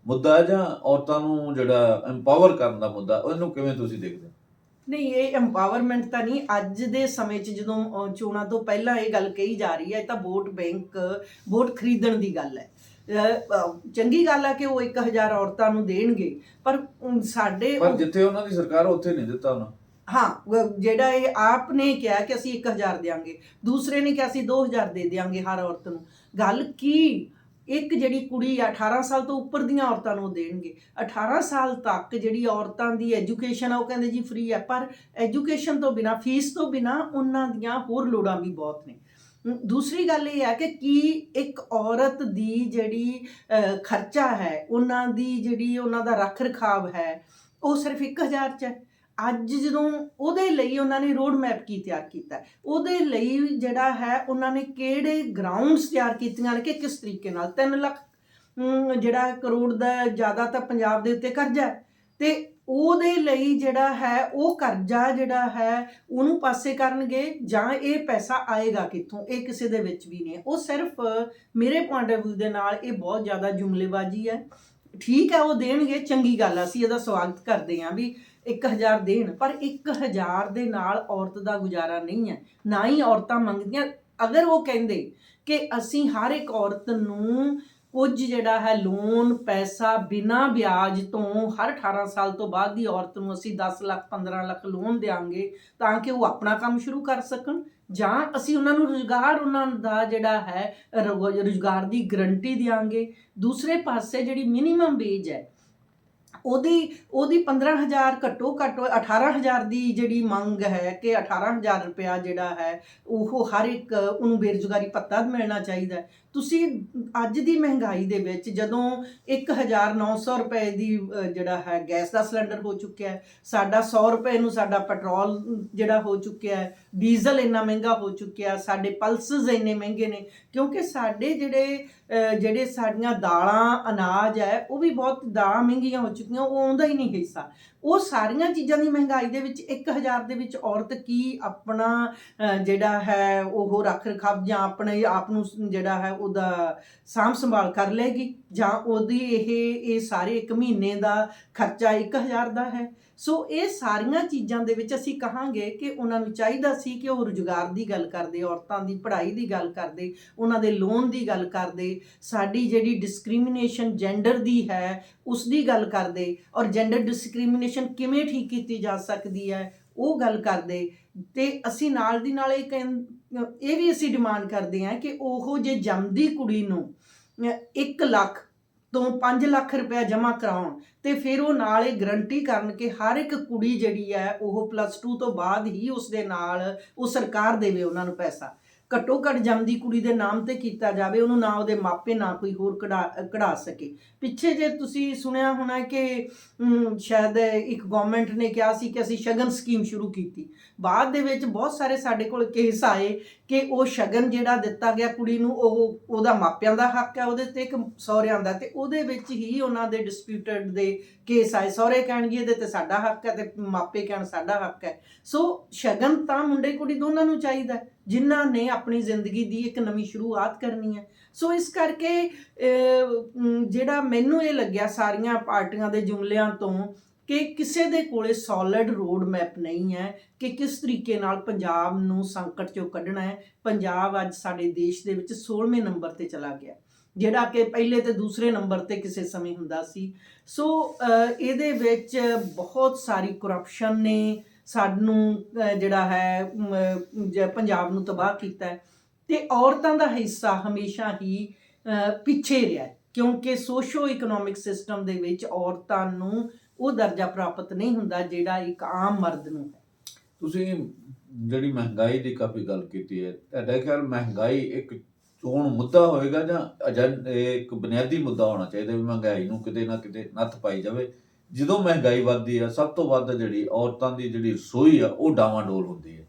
ਮੁੱਦਾ ਹੈ ਜਾਂ ਔਰਤਾਂ ਨੂੰ ਜਿਹੜਾ ਐਮਪਾਵਰ ਕਰਨ ਦਾ ਮੁੱਦਾ, ਉਹਨੂੰ ਕਿਵੇਂ ਤੁਸੀਂ ਦੇਖਦੇ ਹੋ? ਨਹੀਂ, ਇਹ ਐਮਪਾਵਰਮੈਂਟ ਤਾਂ ਨਹੀਂ। ਅੱਜ ਦੇ ਸਮੇਂ 'ਚ ਜਦੋਂ ਚੋਣਾਂ ਤੋਂ ਪਹਿਲਾਂ ਇਹ ਗੱਲ ਕਹੀ ਜਾ ਰਹੀ ਹੈ, ਇਹ ਤਾਂ ਵੋਟ ਬੈਂਕ, ਵੋਟ ਖਰੀਦਣ ਦੀ ਗੱਲ ਹੈ। ਚੰਗੀ ਗੱਲ ਹੈ ਕਿ ਉਹ 1000 ਔਰਤਾਂ ਨੂੰ ਦੇਣਗੇ, ਪਰ ਸਾਡੇ ਪਰ ਜਿੱਥੇ ਉਹਨਾਂ ਦੀ ਸਰਕਾਰ ਉੱਥੇ ਨਹੀਂ ਦਿੱਤਾ ਉਹਨਾਂ। ਹਾਂ, ਜਿਹੜਾ ਇਹ ਆਪ ਨੇ ਕਿਹਾ ਕਿ ਅਸੀਂ 1000 ਦਿਆਂਗੇ, ਦੂਸਰੇ ਨੇ ਕਿਹਾ ਅਸੀਂ 2000 ਦੇ ਦਿਆਂਗੇ ਹਰ ਔਰਤ ਨੂੰ। ਗੱਲ ਕੀ, ਇੱਕ ਜਿਹੜੀ ਕੁੜੀ 18 ਸਾਲ ਤੋਂ ਉੱਪਰ ਦੀਆਂ ਔਰਤਾਂ ਨੂੰ ਦੇਣਗੇ। 18 ਸਾਲ ਤੱਕ ਜਿਹੜੀ ਔਰਤਾਂ ਦੀ ਐਜੂਕੇਸ਼ਨ ਆ ਉਹ ਕਹਿੰਦੇ ਜੀ ਫ੍ਰੀ ਹੈ, ਪਰ ਐਜੂਕੇਸ਼ਨ ਤੋਂ ਬਿਨਾਂ, ਫੀਸ ਤੋਂ ਬਿਨਾਂ ਉਹਨਾਂ ਦੀਆਂ ਹੋਰ ਲੋੜਾਂ ਵੀ ਬਹੁਤ ਨੇ। ਦੂਸਰੀ ਗੱਲ ਇਹ ਹੈ ਕਿ ਕੀ ਇੱਕ ਔਰਤ ਦੀ ਜਿਹੜੀ ਖਰਚਾ ਹੈ, ਉਹਨਾਂ ਦੀ ਜਿਹੜੀ ਉਹਨਾਂ ਦਾ ਰੱਖ ਰਖਾਵ ਹੈ, ਉਹ ਸਿਰਫ 1000 'ਚ ਹੈ। ਅੱਜ ਜਦੋਂ ਉਹਦੇ ਲਈ ਉਹਨਾਂ ਨੇ ਰੋਡ ਮੈਪ ਕੀ ਤਿਆਰ ਕੀਤਾ, ਉਹਦੇ ਲਈ ਜਿਹੜਾ ਹੈ ਉਹਨਾਂ ਨੇ ਕਿਹੜੇ ਗਰਾਊਂਡਸ ਤਿਆਰ ਕੀਤੀਆਂ ਨੇ ਕਿ ਕਿਸ ਤਰੀਕੇ ਨਾਲ 3 ਲੱਖ ਜਿਹੜਾ ਕਰੋੜ ਦਾ ਜ਼ਿਆਦਾ ਤਾਂ ਪੰਜਾਬ ਦੇ ਉੱਤੇ ਕਰਜ਼ਾ ਹੈ, ਤੇ ਉਹਦੇ ਲਈ ਜਿਹੜਾ ਹੈ ਉਹ ਕਰਜ਼ਾ ਜਿਹੜਾ ਹੈ ਉਹਨੂੰ ਪਾਸੇ ਕਰਨਗੇ ਜਾਂ ਇਹ ਪੈਸਾ ਆਏਗਾ ਕਿੱਥੋਂ, ਇਹ ਕਿਸੇ ਦੇ ਵਿੱਚ ਵੀ ਨਹੀਂ। ਉਹ ਸਿਰਫ ਮੇਰੇ ਪੁਆਇੰਟ ਆਫ ਵਿਊ ਦੇ ਨਾਲ ਇਹ ਬਹੁਤ ਜ਼ਿਆਦਾ ਜੁਮਲੇਬਾਜ਼ੀ ਹੈ। ਠੀਕ ਹੈ, ਉਹ ਦੇਣਗੇ, ਚੰਗੀ ਗੱਲ ਆ, ਅਸੀਂ ਇਹਦਾ ਸਵਾਗਤ ਕਰਦੇ ਹਾਂ ਵੀ 1000 ਦੇਣ, ਪਰ 1000 ਦੇ ਨਾਲ ਔਰਤ ਦਾ ਗੁਜ਼ਾਰਾ ਨਹੀਂ ਹੈ, ਨਾ ਹੀ ਔਰਤਾਂ ਮੰਗਦੀਆਂ। ਅਗਰ ਉਹ ਕਹਿੰਦੇ ਕਿ ਅਸੀਂ ਹਰ ਇੱਕ ਔਰਤ ਨੂੰ ਕੁਝ ਜਿਹੜਾ ਹੈ ਲੋਨ ਪੈਸਾ ਬਿਨਾਂ ਵਿਆਜ ਤੋਂ ਹਰ 18 ਸਾਲ ਤੋਂ ਬਾਅਦ ਦੀ ਔਰਤ ਨੂੰ ਅਸੀਂ 10 ਲੱਖ 15 ਲੱਖ ਲੋਨ ਦੇਵਾਂਗੇ ਤਾਂ ਕਿ ਉਹ ਆਪਣਾ ਕੰਮ ਸ਼ੁਰੂ ਕਰ ਸਕਣ, ਜਾਂ ਅਸੀਂ ਉਹਨਾਂ ਨੂੰ ਰੁਜ਼ਗਾਰ, ਉਹਨਾਂ ਦਾ ਜਿਹੜਾ ਹੈ ਰੁਜ਼ਗਾਰ ਦੀ ਗਰੰਟੀ ਦਿਆਂਗੇ। ਦੂਸਰੇ ਪਾਸੇ ਜਿਹੜੀ ਮਿਨੀਮਮ ਵੇਜ ਹੈ ਉਹਦੀ 15000 ਘੱਟੋ ਘੱਟ 18000 ਦੀ ਜਿਹੜੀ ਮੰਗ ਹੈ ਕਿ 18000 ਰੁਪਇਆ ਜਿਹੜਾ ਹੈ ਉਹ ਹਰ ਇੱਕ ਉਹਨੂੰ ਬੇਰੁਜ਼ਗਾਰੀ ਭੱਤਾ ਮਿਲਣਾ ਚਾਹੀਦਾ। ਤੁਸੀਂ ਅੱਜ ਦੀ ਮਹਿੰਗਾਈ ਦੇ ਵਿੱਚ ਜਦੋਂ 1900 ਰੁਪਏ ਦੀ ਜਿਹੜਾ ਹੈ ਗੈਸ ਦਾ ਸਿਲੰਡਰ ਹੋ ਚੁੱਕਿਆ ਹੈ, ਸਾਡਾ 100 ਰੁਪਏ ਨੂੰ ਸਾਡਾ ਪੈਟਰੋਲ ਜਿਹੜਾ ਹੋ ਚੁੱਕਿਆ ਹੈ, ਡੀਜ਼ਲ ਇੰਨਾ ਮਹਿੰਗਾ ਹੋ ਚੁੱਕਿਆ, ਸਾਡੇ ਪਲਸਸ ਇੰਨੇ ਮਹਿੰਗੇ ਨੇ, ਕਿਉਂਕਿ ਸਾਡੇ ਜਿਹੜੇ ਸਾਡੀਆਂ ਦਾਲਾਂ ਅਨਾਜ ਹੈ ਉਹ ਵੀ ਬਹੁਤ ਦਾਲਾਂ ਮਹਿੰਗੀਆਂ ਹੋ ਚੁੱਕੀਆਂ, ਉਹ ਆਉਂਦਾ ਹੀ ਨਹੀਂ ਹਿੱਸਾ। ਉਹ ਸਾਰੀਆਂ ਚੀਜ਼ਾਂ ਦੀ ਮਹਿੰਗਾਈ ਦੇ ਵਿੱਚ 1000 ਦੇ ਵਿੱਚ ਔਰਤ ਕੀ ਆਪਣਾ ਜਿਹੜਾ ਹੈ ਉਹ ਰੱਖ ਰਖਾਵ ਜਾਂ ਆਪਣੇ ਆਪ ਨੂੰ ਜਿਹੜਾ ਹੈ ਉਹਦਾ ਸਾਂਭ ਸੰਭਾਲ ਕਰ ਲਏਗੀ, ਜਾਂ ਉਹਦੀ ਇਹ ਸਾਰੇ ਇੱਕ ਮਹੀਨੇ ਦਾ ਖਰਚਾ 1000 ਦਾ ਹੈ। ਸੋ ਇਹ ਸਾਰੀਆਂ ਚੀਜ਼ਾਂ ਦੇ ਵਿੱਚ ਅਸੀਂ ਕਹਾਂਗੇ ਕਿ ਉਹਨਾਂ ਨੂੰ ਚਾਹੀਦਾ ਸੀ ਕਿ ਉਹ ਰੁਜ਼ਗਾਰ ਦੀ ਗੱਲ ਕਰਦੇ, ਔਰਤਾਂ ਦੀ ਪੜ੍ਹਾਈ ਦੀ ਗੱਲ ਕਰਦੇ, ਉਹਨਾਂ ਦੇ ਲੋਨ ਦੀ ਗੱਲ ਕਰਦੇ, ਸਾਡੀ ਜਿਹੜੀ ਡਿਸਕ੍ਰਿਮੀਨੇਸ਼ਨ ਜੈਂਡਰ ਦੀ ਹੈ ਉਸ ਦੀ ਗੱਲ ਕਰਦੇ, ਔਰ ਜੈਂਡਰ ਡਿਸਕ੍ਰਿਮੀਨੇਸ਼ਨ ਕਿਵੇਂ ਠੀਕ ਕੀਤੀ ਜਾ ਸਕਦੀ ਹੈ ਉਹ ਗੱਲ ਕਰਦੇ। ਤੇ ਅਸੀਂ ਨਾਲ ਦੀ ਨਾਲ ਇਹ ਵੀ ਅਸੀਂ ਡਿਮਾਂਡ ਕਰਦੇ ਹਾਂ ਕਿ ਉਹ ਜੇ ਜੰਮਦੀ ਕੁੜੀ ਨੂੰ 1 ਲੱਖ ਤੋਂ 5 ਲੱਖ ਰੁਪਇਆ ਜਮ੍ਹਾਂ ਕਰਾਉਣ ਤੇ ਫਿਰ ਉਹ ਨਾਲ ਇਹ ਗਰੰਟੀ ਕਰਨ ਕਿ ਹਰ ਇੱਕ ਕੁੜੀ ਜਿਹੜੀ ਹੈ ਉਹ +2 ਤੋਂ ਬਾਅਦ ਹੀ ਉਸ ਦੇ ਨਾਲ ਉਹ ਸਰਕਾਰ ਦੇਵੇ ਉਹਨਾਂ ਨੂੰ ਪੈਸਾ। ਘੱਟੋ ਘੱਟ ਜੰਮਦੀ ਕੁੜੀ ਦੇ ਨਾਮ ਤੇ ਕੀਤਾ ਜਾਵੇ, ਉਹਨੂੰ ਨਾ ਉਹਦੇ ਮਾਪੇ ਨਾ ਕੋਈ ਹੋਰ ਕਢਾ ਸਕੇ। ਪਿੱਛੇ ਜੇ ਤੁਸੀਂ ਸੁਣਿਆ ਹੋਣਾ ਕਿ ਸ਼ਾਇਦ ਇੱਕ ਗਵਰਨਮੈਂਟ ਨੇ ਕਿਹਾ ਸੀ ਕਿ ਅਸੀਂ ਸ਼ਗਨ ਸਕੀਮ ਸ਼ੁਰੂ ਕੀਤੀ। ਬਾਅਦ ਦੇ ਵਿੱਚ ਬਹੁਤ ਸਾਰੇ ਸਾਡੇ ਕੋਲ ਕੇਸ ਆਏ ਕਿ ਉਹ ਸ਼ਗਨ ਜਿਹੜਾ ਦਿੱਤਾ ਗਿਆ ਕੁੜੀ ਨੂੰ, ਉਹਦਾ ਮਾਪਿਆਂ ਦਾ ਹੱਕ ਹੈ ਉਹਦੇ ਤੇ, ਇੱਕ ਸਹੁਰਿਆਂ ਦਾ, ਤੇ ਉਹਦੇ ਵਿੱਚ ਹੀ ਉਹਨਾਂ ਦੇ ਡਿਸਪਿਊਟਡ ਦੇ ਕੇਸ ਆਏ। ਸਹੁਰੇ ਕਹਿਣਗੇ ਇਹਦੇ ਤੇ ਸਾਡਾ ਹੱਕ ਹੈ ਤੇ ਮਾਪੇ ਕਹਿਣ ਸਾਡਾ ਹੱਕ ਹੈ। ਸੋ ਸ਼ਗਨ ਤਾਂ ਮੁੰਡੇ ਕੁੜੀ ਦੋਨਾਂ ਨੂੰ ਚਾਹੀਦਾ ਜਿਨ੍ਹਾਂ ਨੇ ਆਪਣੀ ਜ਼ਿੰਦਗੀ ਦੀ ਇੱਕ ਨਵੀਂ ਸ਼ੁਰੂਆਤ ਕਰਨੀ ਹੈ। ਸੋ ਇਸ ਕਰਕੇ ਜਿਹੜਾ ਮੈਨੂੰ ਇਹ ਲੱਗਿਆ ਸਾਰੀਆਂ ਪਾਰਟੀਆਂ ਦੇ ਜੁਮਲਿਆਂ ਤੋਂ ਕਿ ਕਿਸੇ ਦੇ ਕੋਲੇ ਸੋਲਿਡ ਰੋਡ ਮੈਪ ਨਹੀਂ ਹੈ ਕਿ ਕਿਸ ਤਰੀਕੇ ਨਾਲ ਪੰਜਾਬ ਨੂੰ ਸੰਕਟ 'ਚੋਂ ਕੱਢਣਾ ਹੈ। ਪੰਜਾਬ ਅੱਜ ਸਾਡੇ ਦੇਸ਼ ਦੇ ਵਿੱਚ 16ਵੇਂ ਨੰਬਰ ਤੇ ਚਲਾ ਗਿਆ, ਜਿਹੜਾ ਕਿ ਪਹਿਲੇ ਤੇ ਦੂਸਰੇ ਨੰਬਰ ਤੇ ਕਿਸੇ ਸਮੇਂ ਹੁੰਦਾ ਸੀ। ਸੋ ਇਹਦੇ ਵਿੱਚ ਬਹੁਤ ਸਾਰੀ ਕਰਪਸ਼ਨ ਨੇ ਸਾਨੂੰ ਜਿਹੜਾ ਹੈ ਪੰਜਾਬ ਨੂੰ ਤਬਾਹ ਕੀਤਾ ਹੈ ਤੇ ਔਰਤਾਂ ਦਾ ਹਿੱਸਾ ਹਮੇਸ਼ਾ ਹੀ ਪਿੱਛੇ ਰਿਹਾ, ਕਿਉਂਕਿ ਸੋਸ਼ੋ ਇਕਨੋਮਿਕ ਸਿਸਟਮ ਦੇ ਵਿੱਚ ਔਰਤਾਂ ਨੂੰ ਉਹ ਦਰਜਾ ਪ੍ਰਾਪਤ ਨਹੀਂ ਹੁੰਦਾ ਜਿਹੜਾ ਇੱਕ ਆਮ ਮਰਦ ਨੂੰ ਹੈ। ਤੁਸੀਂ ਜਿਹੜੀ ਮਹਿੰਗਾਈ ਦੀ ਕਾਫੀ ਗੱਲ ਕੀਤੀ ਹੈ, ਤੁਹਾਡਾ ਖਿਆਲ ਮਹਿੰਗਾਈ ਇੱਕ ਚੋਣ ਮੁੱਦਾ ਹੋਏਗਾ ਜਾਂ ਇੱਕ ਬੁਨਿਆਦੀ ਮੁੱਦਾ ਹੋਣਾ ਚਾਹੀਦਾ ਵੀ ਮਹਿੰਗਾਈ ਨੂੰ ਕਿਤੇ ਨਾ ਕਿਤੇ ਨੱਥ ਪਾਈ ਜਾਵੇ? ਜਦੋਂ ਮਹਿੰਗਾਈ ਵੱਧਦੀ ਹੈ ਸਭ ਤੋਂ ਵੱਧ ਜਿਹੜੀ ਔਰਤਾਂ ਦੀ ਜਿਹੜੀ ਰਸੋਈ ਆ ਉਹ ਡਾਵਾਂਡੋਲ ਹੁੰਦੀ ਹੈ,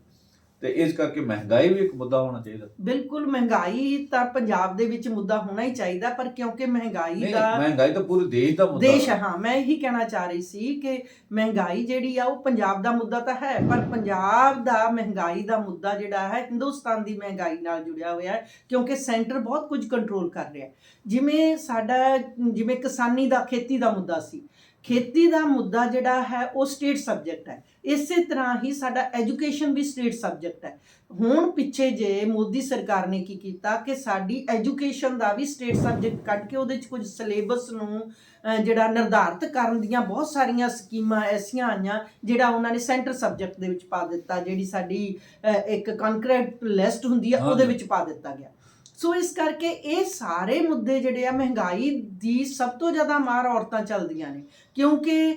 ਤੇ ਇਸ ਕਰਕੇ ਮਹਿੰਗਾਈ ਵੀ ਇੱਕ ਮੁੱਦਾ ਹੋਣਾ ਚਾਹੀਦਾ। ਬਿਲਕੁਲ, ਮਹਿੰਗਾਈ ਤਾਂ ਪੰਜਾਬ ਦੇ ਵਿੱਚ ਮੁੱਦਾ ਹੋਣਾ ਹੀ ਚਾਹੀਦਾ, ਪਰ ਕਿਉਂਕਿ ਮਹਿੰਗਾਈ ਤਾਂ ਪੂਰੇ ਦੇਸ਼ ਦਾ ਮੁੱਦਾ ਹੈ। ਹਾਂ, ਮੈਂ ਇਹੀ ਕਹਿਣਾ ਚਾਹ ਰਹੀ ਸੀ ਕਿ ਮਹਿੰਗਾਈ ਜਿਹੜੀ ਆ ਉਹ ਪੰਜਾਬ ਦਾ ਮੁੱਦਾ ਤਾਂ ਹੈ, ਪਰ ਪੰਜਾਬ ਦਾ ਮਹਿੰਗਾਈ ਦਾ ਮੁੱਦਾ ਜਿਹੜਾ ਹੈ ਹਿੰਦੁਸਤਾਨ ਦੀ ਮਹਿੰਗਾਈ ਨਾਲ ਜੁੜਿਆ ਹੋਇਆ ਹੈ, ਕਿਉਂਕਿ ਸੈਂਟਰ ਬਹੁਤ ਕੁਝ ਕੰਟਰੋਲ ਕਰ ਰਿਹਾ। ਜਿਵੇਂ ਕਿਸਾਨੀ ਦਾ, ਖੇਤੀ ਦਾ ਮੁੱਦਾ ਸੀ, ਖੇਤੀ ਦਾ ਮੁੱਦਾ ਜਿਹੜਾ ਹੈ ਉਹ ਸਟੇਟ ਸਬਜੈਕਟ ਹੈ। ਇਸੇ ਤਰ੍ਹਾਂ ਹੀ ਸਾਡਾ ਐਜੂਕੇਸ਼ਨ ਵੀ ਸਟੇਟ ਸਬਜੈਕਟ ਹੈ। ਹੁਣ ਪਿੱਛੇ ਜੇ ਮੋਦੀ ਸਰਕਾਰ ਨੇ ਕੀ ਕੀਤਾ ਕਿ ਸਾਡੀ ਐਜੂਕੇਸ਼ਨ ਦਾ ਵੀ ਸਟੇਟ ਸਬਜੈਕਟ ਕੱਢ ਕੇ ਉਹਦੇ 'ਚ ਕੁਝ ਸਿਲੇਬਸ ਨੂੰ ਜਿਹੜਾ ਨਿਰਧਾਰਿਤ ਕਰਨ ਦੀਆਂ ਬਹੁਤ ਸਾਰੀਆਂ ਸਕੀਮਾਂ ਐਸੀਆਂ ਆਈਆਂ ਜਿਹੜਾ ਉਹਨਾਂ ਨੇ ਸੈਂਟਰ ਸਬਜੈਕਟ ਦੇ ਵਿੱਚ ਪਾ ਦਿੱਤਾ, ਜਿਹੜੀ ਸਾਡੀ ਇੱਕ ਕੰਕਰੀਟ ਲਿਸਟ ਹੁੰਦੀ ਹੈ ਉਹਦੇ ਵਿੱਚ ਪਾ ਦਿੱਤਾ ਗਿਆ। ਸੋ ਇਸ ਕਰਕੇ ਇਹ ਸਾਰੇ ਮੁੱਦੇ ਜਿਹੜੇ ਆ, ਮਹਿੰਗਾਈ ਦੀ ਸਭ ਤੋਂ ਜ਼ਿਆਦਾ ਮਾਰ ਔਰਤਾਂ ਚੱਲਦੀਆਂ ਨੇ, ਕਿਉਂਕਿ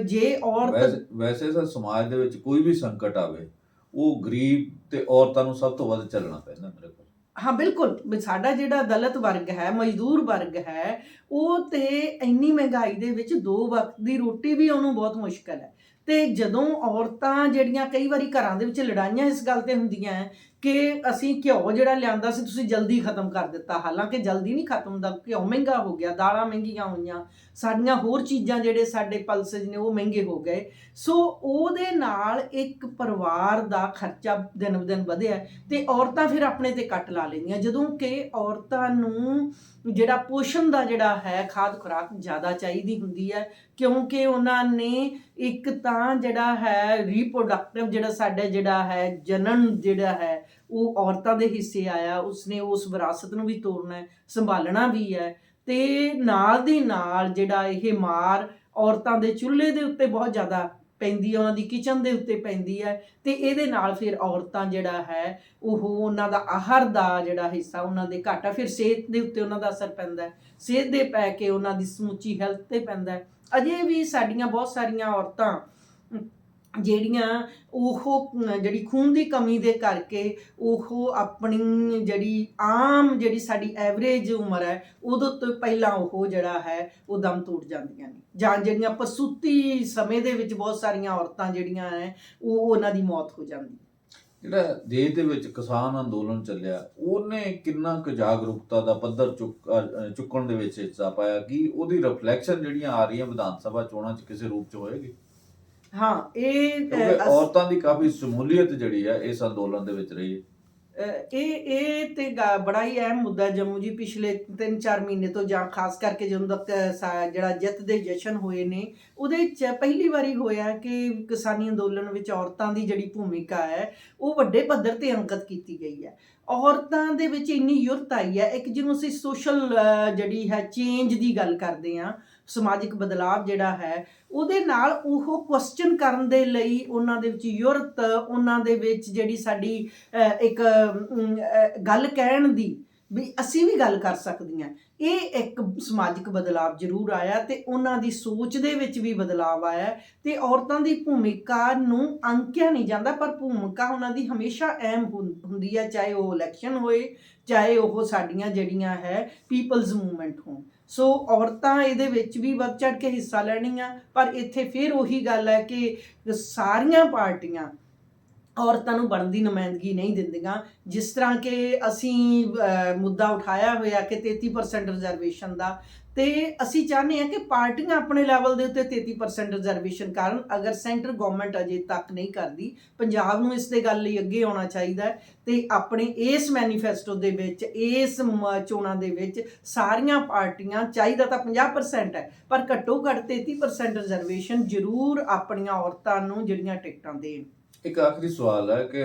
ਜੇ ਔਰਤ ਵੈਸੇ ਤਾਂ ਸਮਾਜ ਦੇ ਵਿੱਚ ਕੋਈ ਵੀ ਸੰਕਟ ਆਵੇ ਉਹ ਗਰੀਬ ਤੇ ਔਰਤਾਂ ਨੂੰ ਸਭ ਤੋਂ ਵੱਧ ਚੱਲਣਾ ਪੈਂਦਾ ਮੇਰੇ ਕੋਲ। ਹਾਂ ਬਿਲਕੁਲ, ਸਾਡਾ ਜਿਹੜਾ ਦਲਿਤ ਵਰਗ ਹੈ, ਮਜ਼ਦੂਰ ਵਰਗ ਹੈ, ਉਹ ਤੇ ਇੰਨੀ ਮਹਿੰਗਾਈ ਦੇ ਵਿੱਚ 2 ਵਕਤ ਦੀ ਰੋਟੀ ਵੀ ਉਹਨੂੰ ਬਹੁਤ ਮੁਸ਼ਕਲ ਹੈ। ਤੇ ਜਦੋਂ ਔਰਤਾਂ ਜਿਹੜੀਆਂ, ਕਈ ਵਾਰੀ ਘਰਾਂ ਦੇ ਵਿੱਚ ਲੜਾਈਆਂ ਇਸ ਗੱਲ ਤੇ ਹੁੰਦੀਆਂ ਕਿ ਅਸੀਂ ਘਿਓ ਜਿਹੜਾ ਲਿਆਂਦਾ ਸੀ ਤੁਸੀਂ ਜਲਦੀ ਖਤਮ ਕਰ ਦਿੱਤਾ, ਹਾਲਾਂਕਿ ਜਲਦੀ ਨਹੀਂ ਖਤਮ ਹੁੰਦਾ, ਘਿਓ ਮਹਿੰਗਾ ਹੋ ਗਿਆ, ਦਾਲਾਂ ਮਹਿੰਗੀਆਂ ਹੋਈਆਂ, ਸਾਡੀਆਂ ਹੋਰ ਚੀਜ਼ਾਂ ਜਿਹੜੇ ਸਾਡੇ ਪਲਸੇਜ ਨੇ ਉਹ ਮਹਿੰਗੇ ਹੋ ਗਏ। ਸੋ ਉਹਦੇ ਨਾਲ ਇੱਕ ਪਰਿਵਾਰ ਦਾ ਖਰਚਾ ਦਿਨ ਬ ਦਿਨ ਵਧਿਆ ਤੇ ਔਰਤਾਂ ਫਿਰ ਆਪਣੇ ਤੇ ਕੱਟ ਲਾ ਲੈਂਦੀਆਂ, ਜਦੋਂ ਕਿ ਔਰਤਾਂ ਨੂੰ ਜਿਹੜਾ ਪੋਸ਼ਣ ਦਾ ਜਿਹੜਾ ਹੈ, ਖਾਦ ਖੁਰਾਕ ਜ਼ਿਆਦਾ ਚਾਹੀਦੀ ਹੁੰਦੀ ਹੈ, ਕਿਉਂਕਿ ਉਹਨਾਂ ਨੇ ਇੱਕ ਤਾਂ ਜਿਹੜਾ ਹੈ ਰੀਪਰੋਡਕਟਿਵ ਜਿਹੜਾ ਸਾਡਾ ਜਿਹੜਾ ਹੈ ਜਨਨ ਜਿਹੜਾ ਹੈ ਉਹ ਔਰਤਾਂ ਦੇ ਹਿੱਸੇ ਆਇਆ, ਉਸਨੇ ਉਸ ਵਿਰਾਸਤ ਨੂੰ ਵੀ ਤੋੜਨਾ ਹੈ, ਸੰਭਾਲਣਾ ਵੀ ਹੈ, ਤੇ ਨਾਲ ਦੀ ਨਾਲ ਜਿਹੜਾ ਇਹ ਮਾਰ ਔਰਤਾਂ ਦੇ ਚੁੱਲ੍ਹੇ ਦੇ ਉੱਤੇ ਬਹੁਤ ਜ਼ਿਆਦਾ ਪੈਂਦੀ ਹੈ, ਉਹਨਾਂ ਦੀ ਕਿਚਨ ਦੇ ਉੱਤੇ ਪੈਂਦੀ ਹੈ, ਤੇ ਇਹਦੇ ਨਾਲ ਫਿਰ ਔਰਤਾਂ ਜਿਹੜਾ ਹੈ ਉਹਨਾਂ ਦਾ ਆਹਾਰ ਦਾ ਜਿਹੜਾ ਹਿੱਸਾ ਉਹਨਾਂ ਦੇ ਘੱਟ ਹੈ, ਫਿਰ ਸਿਹਤ ਦੇ ਉੱਤੇ ਉਹਨਾਂ ਦਾ ਅਸਰ ਪੈਂਦਾ ਹੈ, ਸਿਹਤ ਦੇ ਪੈ ਕੇ ਉਹਨਾਂ ਦੀ ਸਮੁੱਚੀ ਹੈਲਥ ਤੇ ਪੈਂਦਾ ਹੈ। ਅਜੇ ਵੀ ਸਾਡੀਆਂ ਬਹੁਤ ਸਾਰੀਆਂ ਔਰਤਾਂ ਜਿਹੜੀਆਂ ਜਿਹੜੀ ਖੂਨ ਦੀ ਕਮੀ ਦੇ ਕਰਕੇ ਉਹ ਆਪਣੀ ਜਿਹੜੀ ਆਮ ਜਿਹੜੀ ਸਾਡੀ ਐਵਰੇਜ ਉਮਰ ਹੈ ਉਦੋਂ ਤੋਂ ਪਹਿਲਾਂ ਉਹ ਜਿਹੜਾ ਹੈ ਉਹ ਦਮ ਤੋੜ ਜਾਂਦੀਆਂ ਨੇ, ਜਾਂ ਜਿਹੜੀਆਂ ਪ੍ਰਸੂਤੀ ਸਮੇਂ ਦੇ ਵਿੱਚ ਬਹੁਤ ਸਾਰੀਆਂ ਔਰਤਾਂ ਜਿਹੜੀਆਂ ਹੈ ਉਹਨਾਂ ਦੀ ਮੌਤ ਹੋ ਜਾਂਦੀ। ਜਿਹੜਾ ਦੇਸ਼ ਦੇ ਵਿੱਚ ਕਿਸਾਨ ਅੰਦੋਲਨ ਚੱਲਿਆ ਉਹਨੇ ਕਿੰਨਾ ਕੁ ਜਾਗਰੂਕਤਾ ਦਾ ਪੱਧਰ ਚੁੱਕਣ ਦੇ ਵਿੱਚ ਹਿੱਸਾ ਪਾਇਆ? ਕਿ ਉਹਦੀ ਰਿਫਲੈਕਸ਼ਨ ਜਿਹੜੀਆਂ ਆ ਰਹੀਆਂ ਵਿਧਾਨ ਸਭਾ ਚੋਣਾਂ 'ਚ ਕਿਸੇ ਰੂਪ 'ਚ ਹੋਏਗੀ? ਹਾਂ, ਇਹ ਔਰਤਾਂ ਦੀ ਕਾਫੀ ਸ਼ਮੂਲੀਅਤ ਜਿਹੜੀ ਹੈ ਇਸ ਅੰਦੋਲਨ ਦੇ ਵਿੱਚ ਰਹੀ ਹੈ। ਇਹ ਤੇ ਬੜਾ ਹੀ ਅਹਿਮ ਮੁੱਦਾ ਜੰਮੂ ਜੀ। ਪਿਛਲੇ 3-4 ਮਹੀਨੇ ਤੋਂ, ਜਾਂ ਖਾਸ ਕਰਕੇ ਜਦੋਂ ਤੱਕ ਜਿਹੜਾ ਜਿੱਤ ਦੇ ਜਸ਼ਨ ਹੋਏ ਨੇ ਉਹਦੇ 'ਚ ਪਹਿਲੀ ਵਾਰੀ ਹੋਇਆ ਕਿ ਕਿਸਾਨੀ ਅੰਦੋਲਨ ਵਿੱਚ ਔਰਤਾਂ ਦੀ ਜਿਹੜੀ ਭੂਮਿਕਾ ਹੈ ਉਹ ਵੱਡੇ ਪੱਧਰ ਤੇ ਅੰਕਿਤ ਕੀਤੀ ਗਈ ਹੈ। ਔਰਤਾਂ ਦੇ ਵਿੱਚ ਇੰਨੀ ਯੁਰਤ ਆਈ ਹੈ, ਇੱਕ ਜਿਹਨੂੰ ਅਸੀਂ ਸੋਸ਼ਲ ਜਿਹੜੀ ਹੈ ਚੇਂਜ ਦੀ ਗੱਲ ਕਰਦੇ ਹਾਂ, ਸਮਾਜਿਕ ਬਦਲਾਵ ਜਿਹੜਾ ਹੈ ਉਹਦੇ ਨਾਲ ਉਹ ਕੁਐਸਚਨ ਕਰਨ ਦੇ ਲਈ ਉਹਨਾਂ ਦੇ ਵਿੱਚ ਯੁਰਤ, ਉਹਨਾਂ ਦੇ ਵਿੱਚ ਜਿਹੜੀ ਸਾਡੀ ਇੱਕ ਗੱਲ ਕਹਿਣ ਦੀ ਵੀ ਅਸੀਂ ਵੀ ਗੱਲ ਕਰ ਸਕਦੀਆਂ। ਇਹ ਇੱਕ ਸਮਾਜਿਕ ਬਦਲਾਵ ਜ਼ਰੂਰ ਆਇਆ ਤੇ ਉਹਨਾਂ ਦੀ ਸੋਚ ਦੇ ਵਿੱਚ ਵੀ ਬਦਲਾਵ ਆਇਆ ਤੇ ਔਰਤਾਂ ਦੀ ਭੂਮਿਕਾ ਨੂੰ ਅੰਕਿਆ ਨਹੀਂ ਜਾਂਦਾ, ਪਰ ਭੂਮਿਕਾ ਉਹਨਾਂ ਦੀ ਹਮੇਸ਼ਾ ਅਹਿਮ ਹੁੰਦੀ ਹੈ, ਚਾਹੇ ਉਹ ਇਲੈਕਸ਼ਨ ਹੋਏ, ਚਾਹੇ ਉਹ ਸਾਡੀਆਂ ਜਿਹੜੀਆਂ ਹੈ ਪੀਪਲਜ਼ ਮੂਵਮੈਂਟ ਹੋਣ। ਸੋ ਔਰਤਾਂ ਇਹਦੇ ਵਿੱਚ ਵੀ ਵੱਧ ਚੜ੍ਹ ਕੇ ਹਿੱਸਾ ਲੈਣੀਆਂ, ਪਰ ਇੱਥੇ ਫਿਰ ਉਹੀ ਗੱਲ ਹੈ ਕਿ ਸਾਰੀਆਂ ਪਾਰਟੀਆਂ ਔਰਤਾਂ ਨੂੰ ਬਣਦੀ ਨੁਮਾਇੰਦਗੀ ਨਹੀਂ ਦਿੰਦੀਆਂ। ਜਿਸ ਤਰ੍ਹਾਂ ਕਿ ਅਸੀਂ ਮੁੱਦਾ ਉਠਾਇਆ ਹੋਇਆ ਕਿ 33% ਰਿਜ਼ਰਵੇਸ਼ਨ ਦਾ, ਤੇ ਅਸੀਂ ਚਾਹੁੰਦੇ ਹਾਂ ਕਿ ਪਾਰਟੀਆਂ ਆਪਣੇ ਲੈਵਲ ਦੇ ਉੱਤੇ 33% ਰਿਜ਼ਰਵੇਸ਼ਨ ਕਰਨ। ਅਗਰ ਸੈਂਟਰ ਗਵਰਨਮੈਂਟ ਅਜੇ ਤੱਕ ਨਹੀਂ ਕਰਦੀ, ਪੰਜਾਬ ਨੂੰ ਇਸ ਦੇ ਗੱਲ ਲਈ ਅੱਗੇ ਆਉਣਾ ਚਾਹੀਦਾ ਹੈ ਤੇ ਆਪਣੇ ਇਸ ਮੈਨੀਫੈਸਟੋ ਦੇ ਵਿੱਚ, ਇਸ ਚੋਣਾਂ ਦੇ ਵਿੱਚ ਸਾਰੀਆਂ ਪਾਰਟੀਆਂ, ਚਾਹੀਦਾ ਤਾਂ 50% ਹੈ, ਪਰ ਘੱਟੋ ਘੱਟ 33% ਰਿਜ਼ਰਵੇਸ਼ਨ ਜ਼ਰੂਰ ਆਪਣੀਆਂ ਔਰਤਾਂ ਨੂੰ ਜਿਹੜੀਆਂ ਟਿਕਟਾਂ ਦੇਣ। ਇੱਕ ਆਖਰੀ ਸਵਾਲ ਹੈ ਕਿ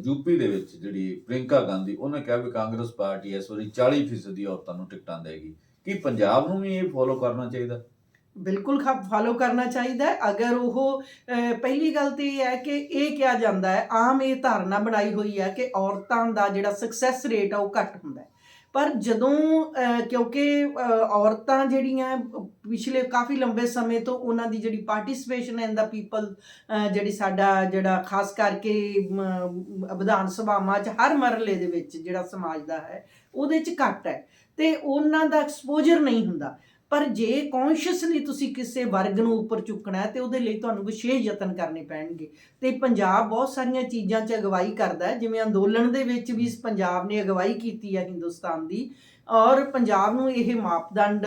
ਯੂਪੀ ਦੇ ਵਿੱਚ ਜਿਹੜੀ ਪ੍ਰਿੰਕਾ ਗਾਂਧੀ, ਉਹਨੇ ਕਿਹਾ ਵੀ ਕਾਂਗਰਸ ਪਾਰਟੀ ਇਸ ਵਾਰੀ 40% ਔਰਤਾਂ ਨੂੰ ਟਿਕਟਾਂ ਦੇਗੀ। ਕੀ ਪੰਜਾਬ ਨੂੰ ਵੀ ਇਹ ਫੋਲੋ ਕਰਨਾ ਚਾਹੀਦਾ? ਬਿਲਕੁਲ ਫਾਲੋ ਕਰਨਾ ਚਾਹੀਦਾ ਹੈ। ਅਗਰ ਉਹ ਪਹਿਲੀ ਗੱਲ ਤਾਂ ਇਹ ਹੈ ਕਿ ਇਹ ਕਿਹਾ ਜਾਂਦਾ ਹੈ, ਆਮ ਇਹ ਧਾਰਨਾ ਬਣਾਈ ਹੋਈ ਹੈ ਕਿ ਔਰਤਾਂ ਦਾ ਜਿਹੜਾ ਸਕਸੈਸ ਰੇਟ ਆ ਉਹ ਘੱਟ ਹੁੰਦਾ ਹੈ, ਪਰ ਜਦੋਂ ਕਿਉਂਕਿ ਔਰਤਾਂ ਜਿਹੜੀਆਂ ਪਿਛਲੇ ਕਾਫੀ ਲੰਬੇ ਸਮੇਂ ਤੋਂ ਉਹਨਾਂ ਦੀ ਜਿਹੜੀ ਪਾਰਟਿਸਿਪੇਸ਼ਨ ਇਨ ਦਾ ਪੀਪਲ, ਜਿਹੜੀ ਸਾਡਾ ਜਿਹੜਾ ਖਾਸ ਕਰਕੇ ਵਿਧਾਨ ਸਭਾਵਾਂ 'ਚ ਹਰ ਮਰਲੇ ਦੇ ਵਿੱਚ ਜਿਹੜਾ ਸਮਾਜ ਦਾ ਹੈ ਉਹਦੇ 'ਚ ਘੱਟ ਹੈ ਤੇ ਉਹਨਾਂ ਦਾ ਐਕਸਪੋਜ਼ਰ ਨਹੀਂ ਹੁੰਦਾ। ਪਰ ਜੇ ਕੌਨਸ਼ੀਅਸਲੀ ਤੁਸੀਂ ਕਿਸੇ ਵਰਗ ਨੂੰ ਉੱਪਰ ਚੁੱਕਣਾ ਹੈ ਤੇ ਉਹਦੇ ਲਈ ਤੁਹਾਨੂੰ ਵਿਸ਼ੇਸ਼ ਯਤਨ ਕਰਨੇ ਪੈਣਗੇ। ਤੇ ਪੰਜਾਬ ਬਹੁਤ ਸਾਰੀਆਂ ਚੀਜ਼ਾਂ 'ਚ ਅਗਵਾਈ ਕਰਦਾ ਹੈ, ਜਿਵੇਂ ਅੰਦੋਲਨ ਦੇ ਵਿੱਚ ਵੀ ਪੰਜਾਬ ਨੇ ਅਗਵਾਈ ਕੀਤੀ ਹੈ ਹਿੰਦੁਸਤਾਨ ਦੀ, ਔਰ ਪੰਜਾਬ ਨੂੰ ਇਹ ਮਾਪਦੰਡ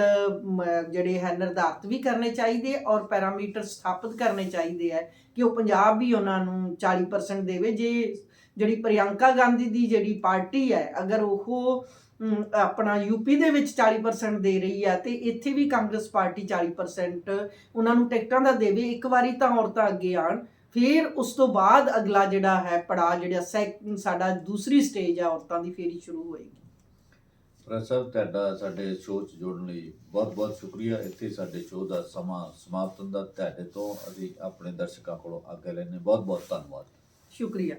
ਜਿਹੜੇ ਹੈ ਨਿਰਧਾਰਿਤ ਵੀ ਕਰਨੇ ਚਾਹੀਦੇ ਔਰ ਪੈਰਾਮੀਟਰ ਸਥਾਪਿਤ ਕਰਨੇ ਚਾਹੀਦੇ ਹੈ ਕਿ ਉਹ ਪੰਜਾਬ ਵੀ ਉਹਨਾਂ ਨੂੰ 40% ਦੇਵੇ। ਜੇ ਜਿਹੜੀ ਪ੍ਰਿਯੰਕਾ ਗਾਂਧੀ ਦੀ ਜਿਹੜੀ ਪਾਰਟੀ ਹੈ, ਅਗਰ ਉਹ ਆਪਣਾ ਯੂਪੀ ਦੇ ਵਿੱਚ 40% ਦੇ ਰਹੀ ਆ ਤੇ ਇੱਥੇ ਵੀ ਕਾਂਗਰਸ ਪਾਰਟੀ 40% ਉਹਨਾਂ ਨੂੰ ਟਿਕਟਾਂ ਦਾ ਦੇਵੇ, ਇੱਕ ਵਾਰੀ ਤਾਂ ਔਰਤਾਂ ਅੱਗੇ ਆਉਣ, ਫਿਰ ਉਸ ਤੋਂ ਬਾਅਦ ਅਗਲਾ ਜਿਹੜਾ ਹੈ ਪੜਾਅ, ਜਿਹੜਾ ਸਾਡਾ ਦੂਸਰੀ ਸਟੇਜ ਆ ਔਰਤਾਂ ਦੀ, ਫੇਰ ਹੀ ਸ਼ੁਰੂ ਹੋਏਗੀ। ਪ੍ਰੋਫੈਸਰ ਸਾਹਿਬ, ਤੁਹਾਡਾ ਸਾਡੇ ਸ਼ੋਅ 'ਚ ਜੁੜਨ ਲਈ ਬਹੁਤ ਬਹੁਤ ਸ਼ੁਕਰੀਆ। ਇੱਥੇ ਸਾਡੇ ਸ਼ੋਅ ਦਾ ਸਮਾਂ ਸਮਾਪਤ ਹੁੰਦਾ। ਤੁਹਾਡੇ ਤੋਂ ਅਸੀਂ ਆਪਣੇ ਦਰਸ਼ਕਾਂ ਕੋਲੋਂ ਆਗਿਆ ਲੈਂਦੇ। ਬਹੁਤ ਬਹੁਤ ਧੰਨਵਾਦ। ਸ਼ੁਕਰੀਆ।